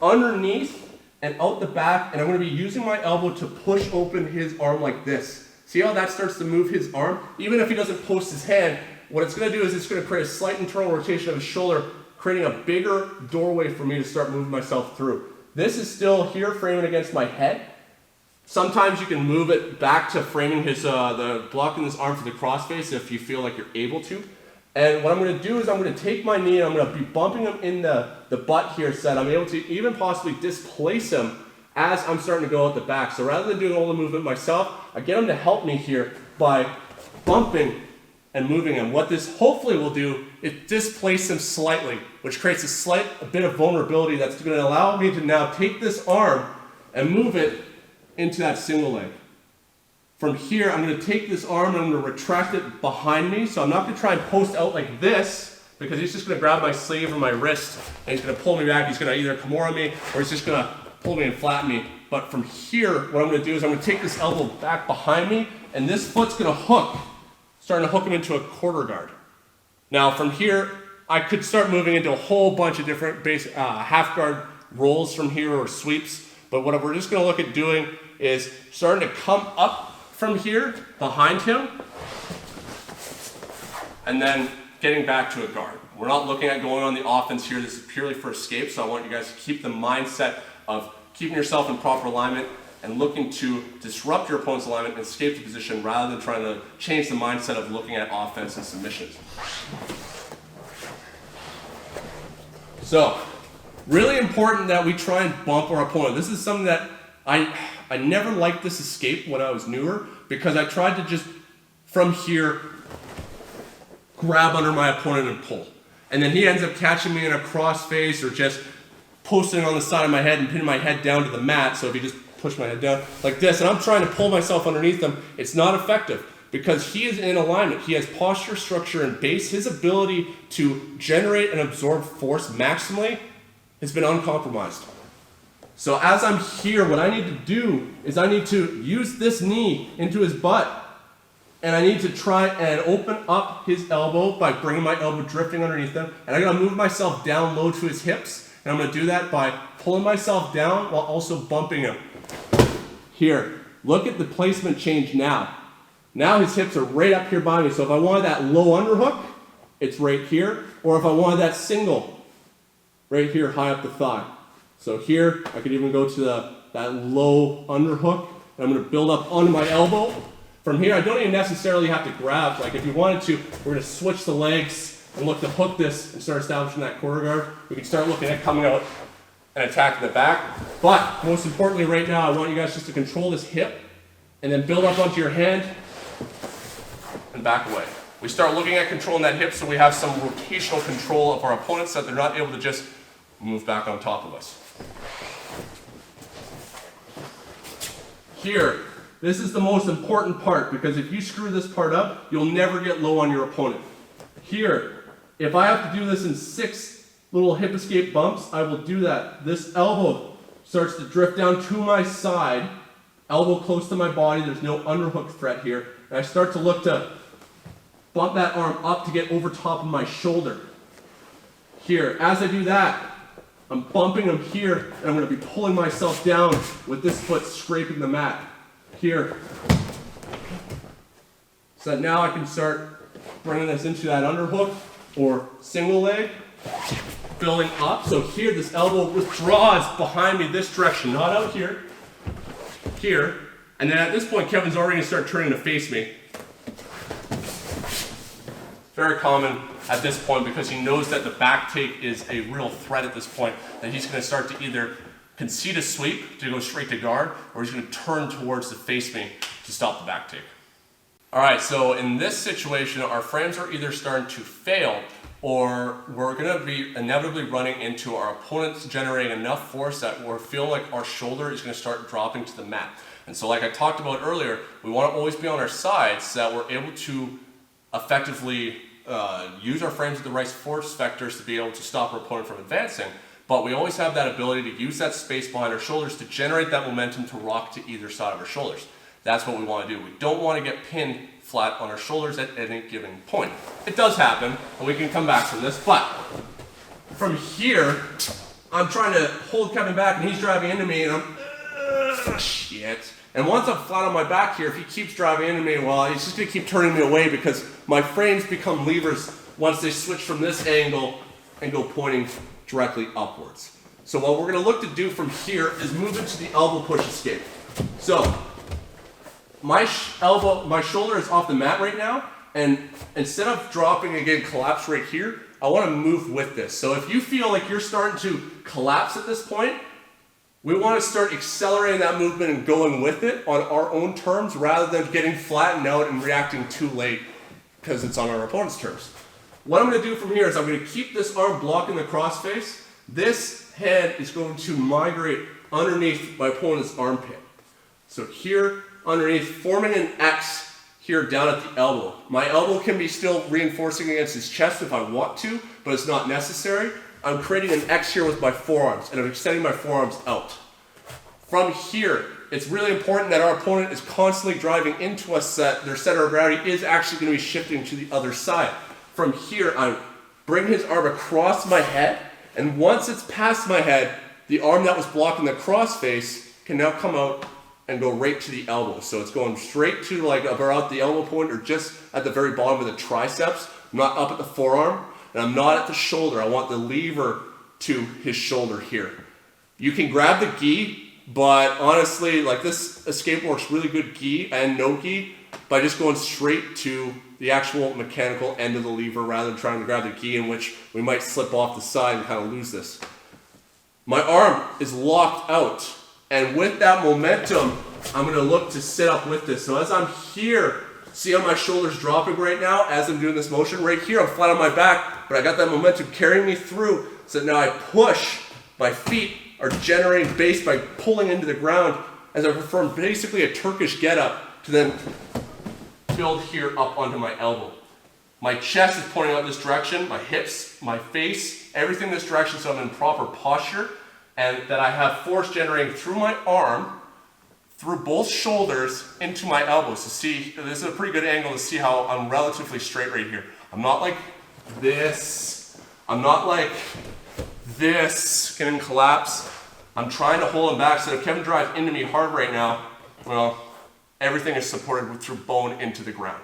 underneath and out the back, and I'm going to be using my elbow to push open his arm like this. See how that starts to move his arm? Even if he doesn't post his hand, what it's going to do is it's going to create a slight internal rotation of his shoulder, creating a bigger doorway for me to start moving myself through. This is still here framing against my head. Sometimes you can move it back to framing his, blocking this arm for the crossface if you feel like you're able to. And what I'm going to do is I'm going to take my knee and I'm going to be bumping him in the butt here so that I'm able to even possibly displace him as I'm starting to go out the back. So rather than doing all the movement myself, I get him to help me here by bumping and moving him. What this hopefully will do is displace him slightly, which creates a bit of vulnerability that's going to allow me to now take this arm and move it into that single leg. From here, I'm going to take this arm and I'm going to retract it behind me. So I'm not going to try and post out like this, because he's just going to grab my sleeve or my wrist and he's going to pull me back. He's going to either Kimura me or he's just going to pull me and flatten me. But from here, what I'm going to do is I'm going to take this elbow back behind me, and this foot's going to hook, starting to hook him into a quarter guard. Now from here, I could start moving into a whole bunch of different basic half guard rolls from here or sweeps. But what we're just going to look at doing is starting to come up from here behind him, and then getting back to a guard. We're not looking at going on the offense here. This is purely for escape, so I want you guys to keep the mindset of keeping yourself in proper alignment and looking to disrupt your opponent's alignment and escape the position rather than trying to change the mindset of looking at offense and submissions. So, really important that we try and bump our opponent. This is something that I never liked this escape when I was newer, because I tried to just, from here, grab under my opponent and pull. And then he ends up catching me in a crossface or just posting on the side of my head and pinning my head down to the mat. So if he just pushed my head down like this, and I'm trying to pull myself underneath him, it's not effective because he is in alignment. He has posture, structure, and base. His ability to generate and absorb force maximally has been uncompromised. So as I'm here, what I need to do is I need to use this knee into his butt, and I need to try and open up his elbow by bringing my elbow drifting underneath him, and I gotta move myself down low to his hips, and I'm gonna do that by pulling myself down while also bumping him. Here, look at the placement change now. Now his hips are right up here by me, so if I wanted that low underhook, it's right here, or if I wanted that single, right here high up the thigh. So here, I could even go to that low underhook, and I'm gonna build up onto my elbow. From here, I don't even necessarily have to grab. Like if you wanted to, we're gonna switch the legs and look to hook this and start establishing that quarter guard. We can start looking at coming out and attacking the back. But most importantly right now, I want you guys just to control this hip and then build up onto your hand and back away. We start looking at controlling that hip so we have some rotational control of our opponents so that they're not able to just move back on top of us. Here, this is the most important part, because if you screw this part up, you'll never get low on your opponent. Here, if I have to do this in 6 little hip escape bumps, I will do that. This elbow starts to drift down to my side, elbow close to my body, there's no underhook threat here, and I start to look to bump that arm up to get over top of my shoulder. Here, as I do that, I'm bumping him here, and I'm going to be pulling myself down with this foot scraping the mat. Here. So that now I can start bringing this into that underhook or single leg, building up. So here, this elbow withdraws behind me this direction, not out here, here. And then at this point, Kevin's already going to start turning to face me. Very common at this point because he knows that the back take is a real threat at this point, that he's going to start to either concede a sweep to go straight to guard, or he's going to turn towards the face me to stop the back take. All right, so in this situation, our frames are either starting to fail, or we're going to be inevitably running into our opponents generating enough force that we're feeling like our shoulder is going to start dropping to the mat. And so like I talked about earlier, we want to always be on our sides so that we're able to effectively use our frames with the right force vectors to be able to stop our opponent from advancing, but we always have that ability to use that space behind our shoulders to generate that momentum to rock to either side of our shoulders. That's what we want to do. We don't want to get pinned flat on our shoulders at any given point. It does happen, and we can come back from this, but from here, I'm trying to hold Kevin back, and he's driving into me, and I'm, shit. And once I'm flat on my back here, if he keeps driving into me, well, he's just going to keep turning me away because my frames become levers once they switch from this angle and go pointing directly upwards. So what we're going to look to do from here is move into the elbow push escape. So my shoulder is off the mat right now, and instead of dropping again, collapse right here, I want to move with this. So if you feel like you're starting to collapse at this point, we want to start accelerating that movement and going with it on our own terms rather than getting flattened out and reacting too late because it's on our opponent's terms. What I'm going to do from here is I'm going to keep this arm blocking the crossface. This head is going to migrate underneath my opponent's armpit. So here, underneath, forming an X here down at the elbow. My elbow can be still reinforcing against his chest if I want to, but it's not necessary. I'm creating an X here with my forearms, and I'm extending my forearms out. From here, it's really important that our opponent is constantly driving into us, that their center of gravity is actually going to be shifting to the other side. From here, I bring his arm across my head, and once it's past my head, the arm that was blocking the crossface can now come out and go right to the elbow. So it's going straight to like about the elbow point or just at the very bottom of the triceps. I'm not up at the forearm, and I'm not at the shoulder. I want the lever to his shoulder here. You can grab the gi, but honestly, like this escape works really good gi and no gi by just going straight to the actual mechanical end of the lever rather than trying to grab the gi, in which we might slip off the side and kind of lose this. My arm is locked out, and with that momentum, I'm going to look to sit up with this. So as I'm here, see how my shoulder's dropping right now as I'm doing this motion? Right here, I'm flat on my back, but I got that momentum carrying me through, so now I push, my feet are generating base by pulling into the ground as I perform basically a Turkish get-up to then build here up onto my elbow. My chest is pointing out this direction, my hips, my face, everything this direction, so I'm in proper posture, and that I have force generating through my arm, through both shoulders into my elbows. So see, this is a pretty good angle to see how I'm relatively straight right here. I'm not like this, I'm not like this, getting collapse. I'm trying to hold him back, so if Kevin drives into me hard right now, well, everything is supported through bone into the ground.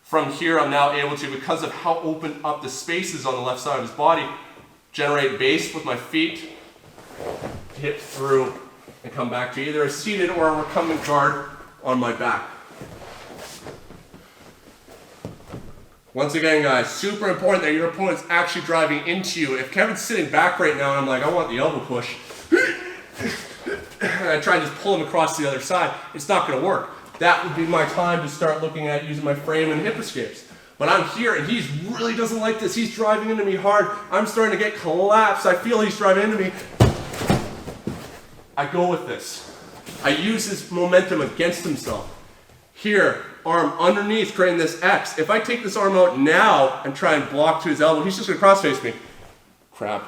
From here, I'm now able to, because of how open up the space is on the left side of his body, generate base with my feet, hip through, and come back to either a seated or a recumbent guard on my back. Once again, guys, super important that your opponent's actually driving into you. If Kevin's sitting back right now and I'm like, I want the elbow push, and I try and just pull him across the other side, it's not going to work. That would be my time to start looking at using my frame and hip escapes. But I'm here and he really doesn't like this. He's driving into me hard. I'm starting to get collapsed. I feel he's driving into me. I go with this. I use his momentum against himself. Here, arm underneath, creating this X. If I take this arm out now and try and block to his elbow, he's just going to cross-face me. Crap.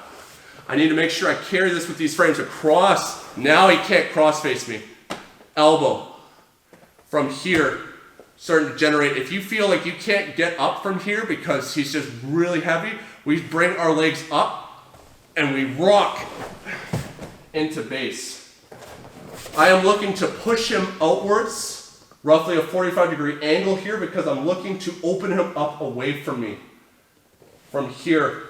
I need to make sure I carry this with these frames across. Now he can't cross-face me. Elbow. From here, starting to generate. If you feel like you can't get up from here because he's just really heavy, we bring our legs up and we rock into base. I am looking to push him outwards, roughly a 45-degree angle here, because I'm looking to open him up away from me. From here,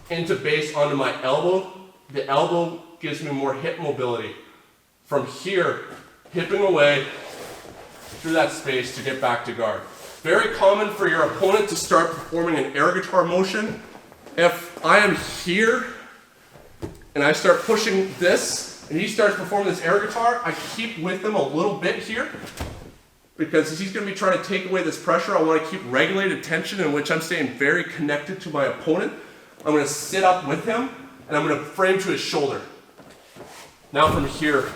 into base onto my elbow. The elbow gives me more hip mobility. From here, hipping away through that space to get back to guard. Very common for your opponent to start performing an air guitar motion. If I am here and I start pushing this and he starts performing this air guitar, I keep with him a little bit here because he's going to be trying to take away this pressure. I want to keep regulated tension in which I'm staying very connected to my opponent. I'm going to sit up with him and I'm going to frame to his shoulder. Now from here,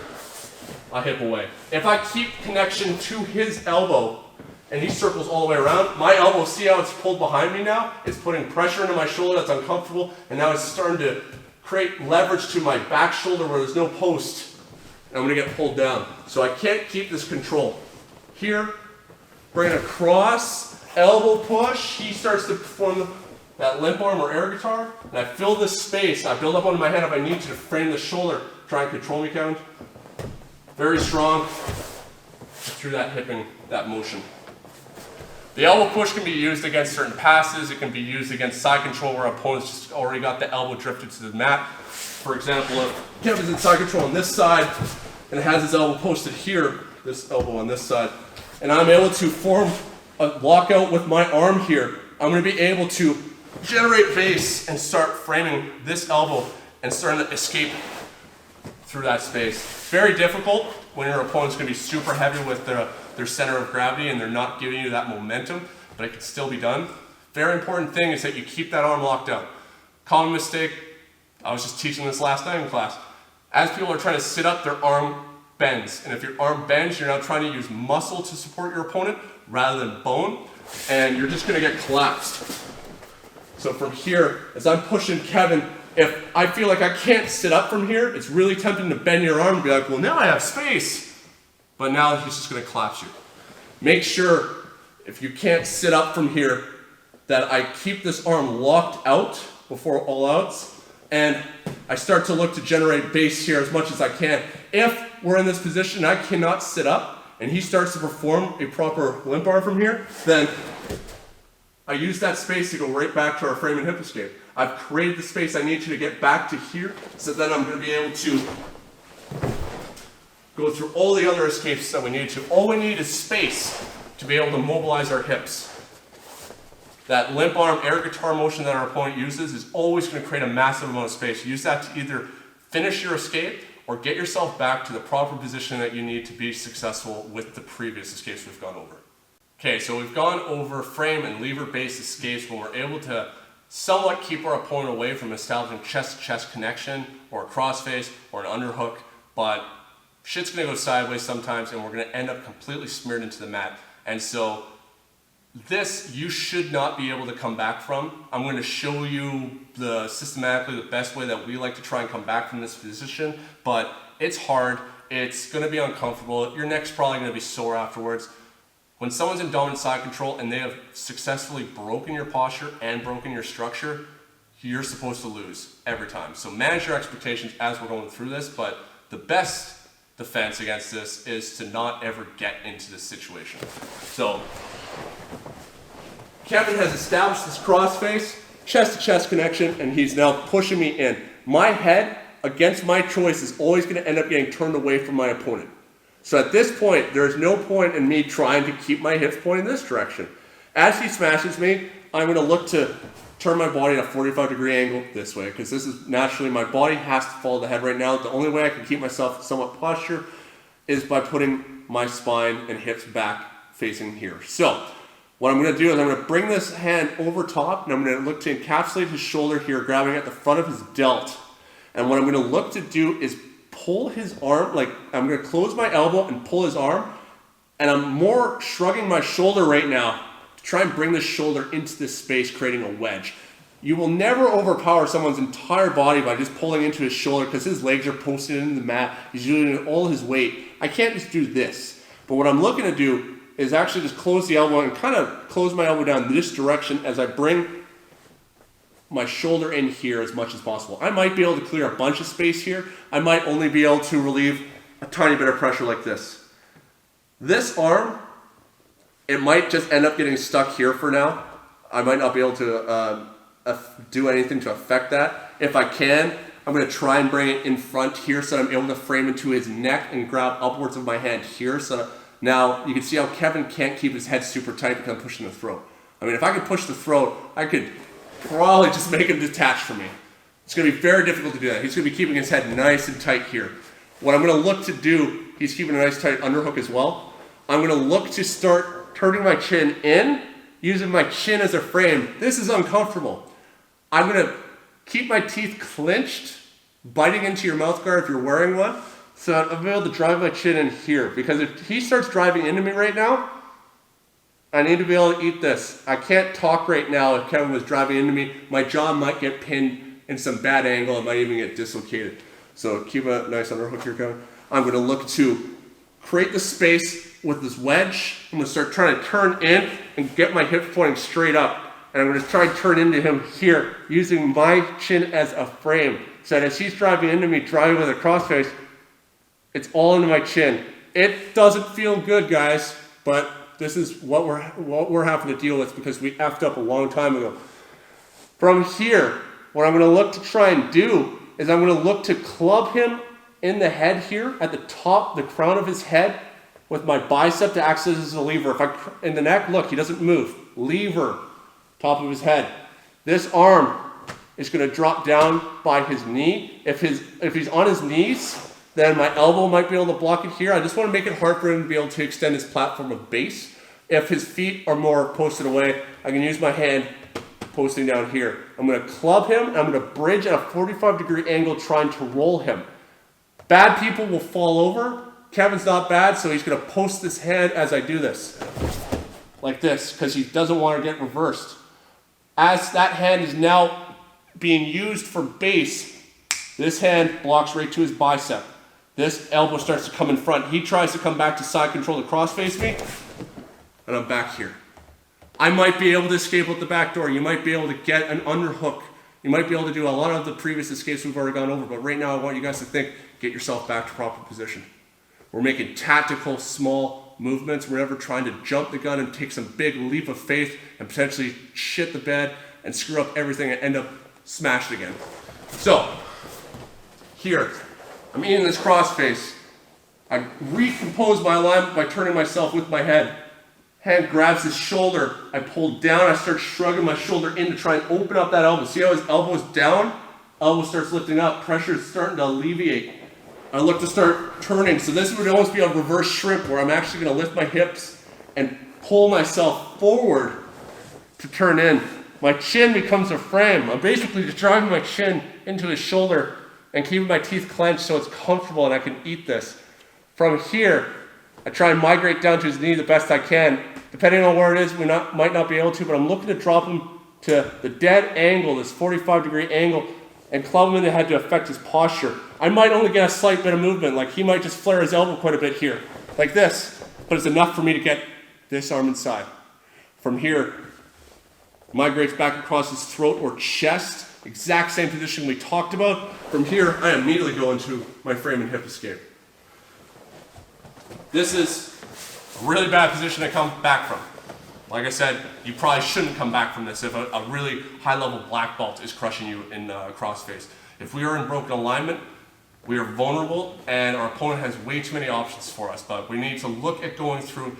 I hip away. If I keep connection to his elbow and he circles all the way around, my elbow, see how it's pulled behind me now? It's putting pressure into my shoulder that's uncomfortable, and now it's starting to create leverage to my back shoulder where there's no post, and I'm going to get pulled down. So I can't keep this control. Here, bring it across, elbow push, he starts to perform that limp arm or air guitar, and I fill this space. I build up onto my hand if I need to frame the shoulder, try and control me, Kevin. Very strong through that hipping, that motion. The elbow push can be used against certain passes. It can be used against side control where opponents just already got the elbow drifted to the mat. For example, if Kevin's in side control on this side and has his elbow posted here, this elbow on this side, and I'm able to form a lockout with my arm here, I'm going to be able to generate base and start framing this elbow and starting to escape through that space. Very difficult when your opponent's going to be super heavy with their center of gravity and they're not giving you that momentum, but it can still be done. Very important thing is that you keep that arm locked out. Common mistake, I was just teaching this last night in class. As people are trying to sit up, their arm bends. And if your arm bends, you're now trying to use muscle to support your opponent rather than bone, and you're just going to get collapsed. So from here, as I'm pushing Kevin if I feel like I can't sit up from here, it's really tempting to bend your arm and be like, well, now I have space. But now he's just going to collapse you. Make sure, if you can't sit up from here, that I keep this arm locked out before all outs, and I start to look to generate base here as much as I can. If we're in this position, I cannot sit up, and he starts to perform a proper limp arm from here, then I use that space to go right back to our frame and hip escape. I've created the space I need to get back to here, so then I'm going to be able to go through all the other escapes that we need to. All we need is space to be able to mobilize our hips. That limp arm air guitar motion that our opponent uses is always going to create a massive amount of space. Use that to either finish your escape or get yourself back to the proper position that you need to be successful with the previous escapes we've gone over. Okay, so we've gone over frame and lever-based escapes when we're able to somewhat keep our opponent away from establishing chest-to-chest connection or a crossface or an underhook, but shit's gonna go sideways sometimes and we're gonna end up completely smeared into the mat. And so this you should not be able to come back from. I'm going to show you systematically the best way that we like to try and come back from this position, but it's hard, it's going to be uncomfortable, your neck's probably going to be sore afterwards. When someone's in dominant side control and they have successfully broken your posture and broken your structure, you're supposed to lose every time. So manage your expectations as we're going through this, but the best defense against this is to not ever get into this situation. So Kevin has established this crossface, chest-to-chest connection, and he's now pushing me in. My head, against my choice, is always going to end up getting turned away from my opponent. So at this point, there's no point in me trying to keep my hips pointing this direction. As he smashes me, I'm going to look to turn my body at a 45-degree angle this way, because this is naturally, my body has to follow the head right now. The only way I can keep myself somewhat posture is by putting my spine and hips back facing here. So what I'm going to do is I'm going to bring this hand over top, and I'm going to look to encapsulate his shoulder here, grabbing at the front of his delt. And what I'm going to look to do is pull his arm, like I'm going to close my elbow and pull his arm, and I'm more shrugging my shoulder right now to try and bring this shoulder into this space, creating a wedge. You will never overpower someone's entire body by just pulling into his shoulder because his legs are posted into the mat. He's using all his weight. I can't just do this. But what I'm looking to do is actually just close the elbow and kind of close my elbow down this direction as I bring my shoulder in here as much as possible. I might be able to clear a bunch of space here. I might only be able to relieve a tiny bit of pressure like this. This arm, it might just end up getting stuck here for now. I might not be able to do anything to affect that. If I can, I'm going to try and bring it in front here so that I'm able to frame into his neck and grab upwards of my hand here. So now you can see how Kevin can't keep his head super tight because I'm pushing the throat. I mean, if I could push the throat, I could probably just make him detach from me. It's going to be very difficult to do that. He's going to be keeping his head nice and tight here. What I'm going to look to do, he's keeping a nice tight underhook as well. I'm going to look to start turning my chin in, using my chin as a frame. This is uncomfortable. I'm going to keep my teeth clenched, biting into your mouth guard if you're wearing one, so that I'll be able to drive my chin in here. Because if he starts driving into me right now, I need to be able to eat this. I can't talk right now if Kevin was driving into me. My jaw might get pinned in some bad angle. It might even get dislocated. So keep a nice underhook here, Kevin. I'm going to look to create the space with this wedge. I'm going to start trying to turn in and get my hips pointing straight up. And I'm going to try and turn into him here using my chin as a frame. So that as he's driving into me, driving with a crossface, it's all into my chin. It doesn't feel good, guys, but this is what we're having to deal with because we effed up a long time ago. From here, what I'm going to look to try and do is I'm going to look to club him in the head here at the top, the crown of his head, with my bicep to act as a lever. If I in the neck, look, he doesn't move. Lever, top of his head. This arm is going to drop down by his knee. If he's on his knees, then my elbow might be able to block it here. I just want to make it hard for him to be able to extend his platform of base. If his feet are more posted away, I can use my hand posting down here. I'm going to club him, and I'm going to bridge at a 45-degree angle trying to roll him. Bad people will fall over. Kevin's not bad, so he's going to post this hand as I do this. Like this, because he doesn't want to get reversed. As that hand is now being used for base, this hand blocks right to his bicep. This elbow starts to come in front. He tries to come back to side control to cross face me, and I'm back here. I might be able to escape out the back door. You might be able to get an underhook. You might be able to do a lot of the previous escapes we've already gone over, but right now I want you guys to think, get yourself back to proper position. We're making tactical, small movements. We're never trying to jump the gun and take some big leap of faith and potentially shit the bed and screw up everything and end up smashed again. So, here, I'm eating this crossface. I recompose my alignment by turning myself with my head. Hand grabs his shoulder. I pull down. I start shrugging my shoulder in to try and open up that elbow. See how his elbow's down? Elbow starts lifting up. Pressure is starting to alleviate. I look to start turning. So this would almost be a reverse shrimp where I'm actually going to lift my hips and pull myself forward to turn in. My chin becomes a frame. I'm basically just driving my chin into his shoulder and keeping my teeth clenched so it's comfortable and I can eat this. From here, I try and migrate down to his knee the best I can. Depending on where it is, might not be able to, but I'm looking to drop him to the dead angle, this 45-degree angle, and club him in the head to affect his posture. I might only get a slight bit of movement, like he might just flare his elbow quite a bit here, like this, but it's enough for me to get this arm inside. From here, migrates back across his throat or chest, exact same position we talked about. From here, I immediately go into my frame and hip escape. This is a really bad position to come back from. Like I said, you probably shouldn't come back from this if a really high-level black belt is crushing you in crossface. If we are in broken alignment, we are vulnerable and our opponent has way too many options for us, but we need to look at going through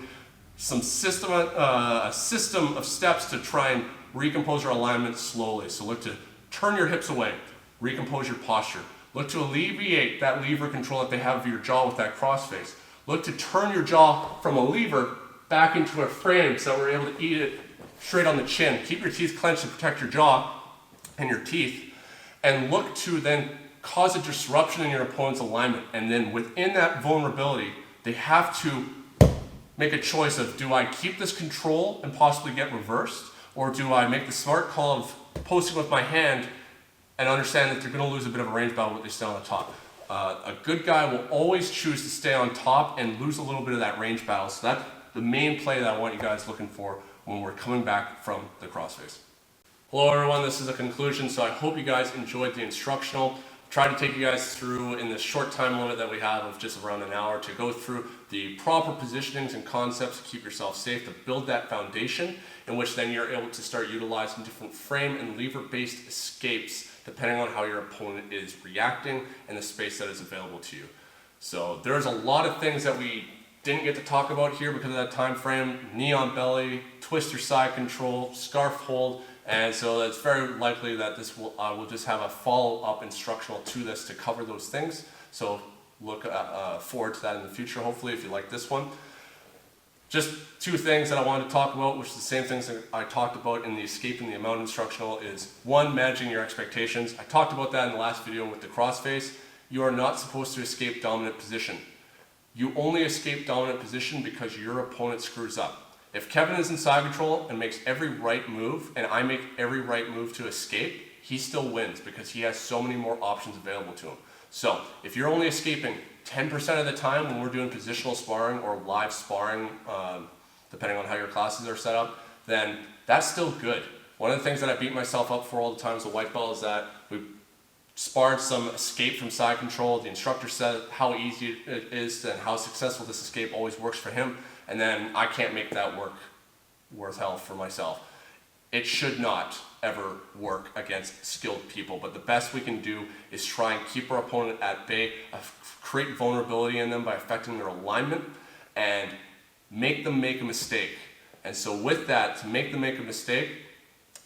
some a system of steps to try and recompose your alignment slowly. So look to turn your hips away, recompose your posture. Look to alleviate that lever control that they have of your jaw with that crossface. Look to turn your jaw from a lever back into a frame so that we're able to eat it straight on the chin. Keep your teeth clenched to protect your jaw and your teeth. And look to then cause a disruption in your opponent's alignment. And then within that vulnerability, they have to make a choice of, do I keep this control and possibly get reversed? Or do I make the smart call of posting with my hand and understand that they're going to lose a bit of a range battle when they stay on the top? A good guy will always choose to stay on top and lose a little bit of that range battle. So that's the main play that I want you guys looking for when we're coming back from the crossface. Hello everyone, this is a conclusion, so I hope you guys enjoyed the instructional. Tried to take you guys through in this short time limit that we have of just around an hour to go through the proper positionings and concepts to keep yourself safe, to build that foundation in which then you're able to start utilizing different frame and lever-based escapes depending on how your opponent is reacting and the space that is available to you. So there's a lot of things that we didn't get to talk about here because of that time frame. Knee on belly, twister side control, scarf hold, and so it's very likely that this will we'll just have a follow-up instructional to this to cover those things. So look forward to that in the future, hopefully, if you like this one. Just two things that I wanted to talk about, which is the same things that I talked about in the escape and the amount instructional, is one, managing your expectations. I talked about that in the last video with the crossface. You are not supposed to escape dominant position. You only escape dominant position because your opponent screws up. If Kevin is in side control and makes every right move, and I make every right move to escape, he still wins because he has so many more options available to him. So if you're only escaping 10% of the time when we're doing positional sparring or live sparring, depending on how your classes are set up, then that's still good. One of the things that I beat myself up for all the time as a white belt is that we sparred some escape from side control. The instructor said how easy it is and how successful this escape always works for him, and then I can't make that work worth hell for myself. It should not ever work against skilled people, but the best we can do is try and keep our opponent at bay, create vulnerability in them by affecting their alignment, and make them make a mistake. And so with that, to make them make a mistake,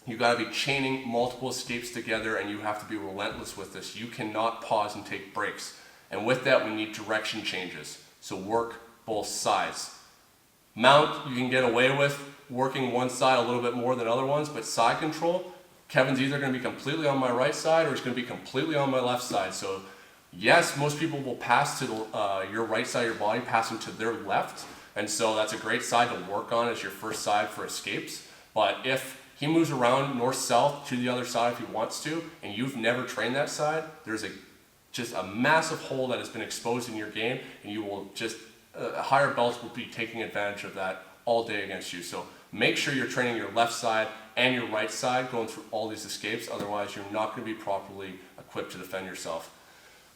you got to be chaining multiple escapes together, and you have to be relentless with this. You cannot pause and take breaks. And with that, we need direction changes. So work both sides. Mount, you can get away with working one side a little bit more than other ones, but side control, Kevin's either going to be completely on my right side or he's going to be completely on my left side. So yes, most people will pass to your right side of your body, passing to their left. And so that's a great side to work on as your first side for escapes. But if he moves around north-south to the other side if he wants to, and you've never trained that side, there's just a massive hole that has been exposed in your game, and you will just, higher belts will be taking advantage of that all day against you. So make sure you're training your left side and your right side going through all these escapes, otherwise you're not going to be properly equipped to defend yourself.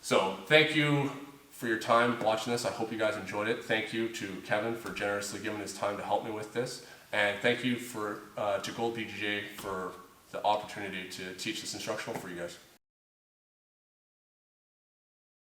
So thank you for your time watching this. I hope you guys enjoyed it. Thank you to Kevin for generously giving his time to help me with this. And thank you to Gold BJJ for the opportunity to teach this instructional for you guys.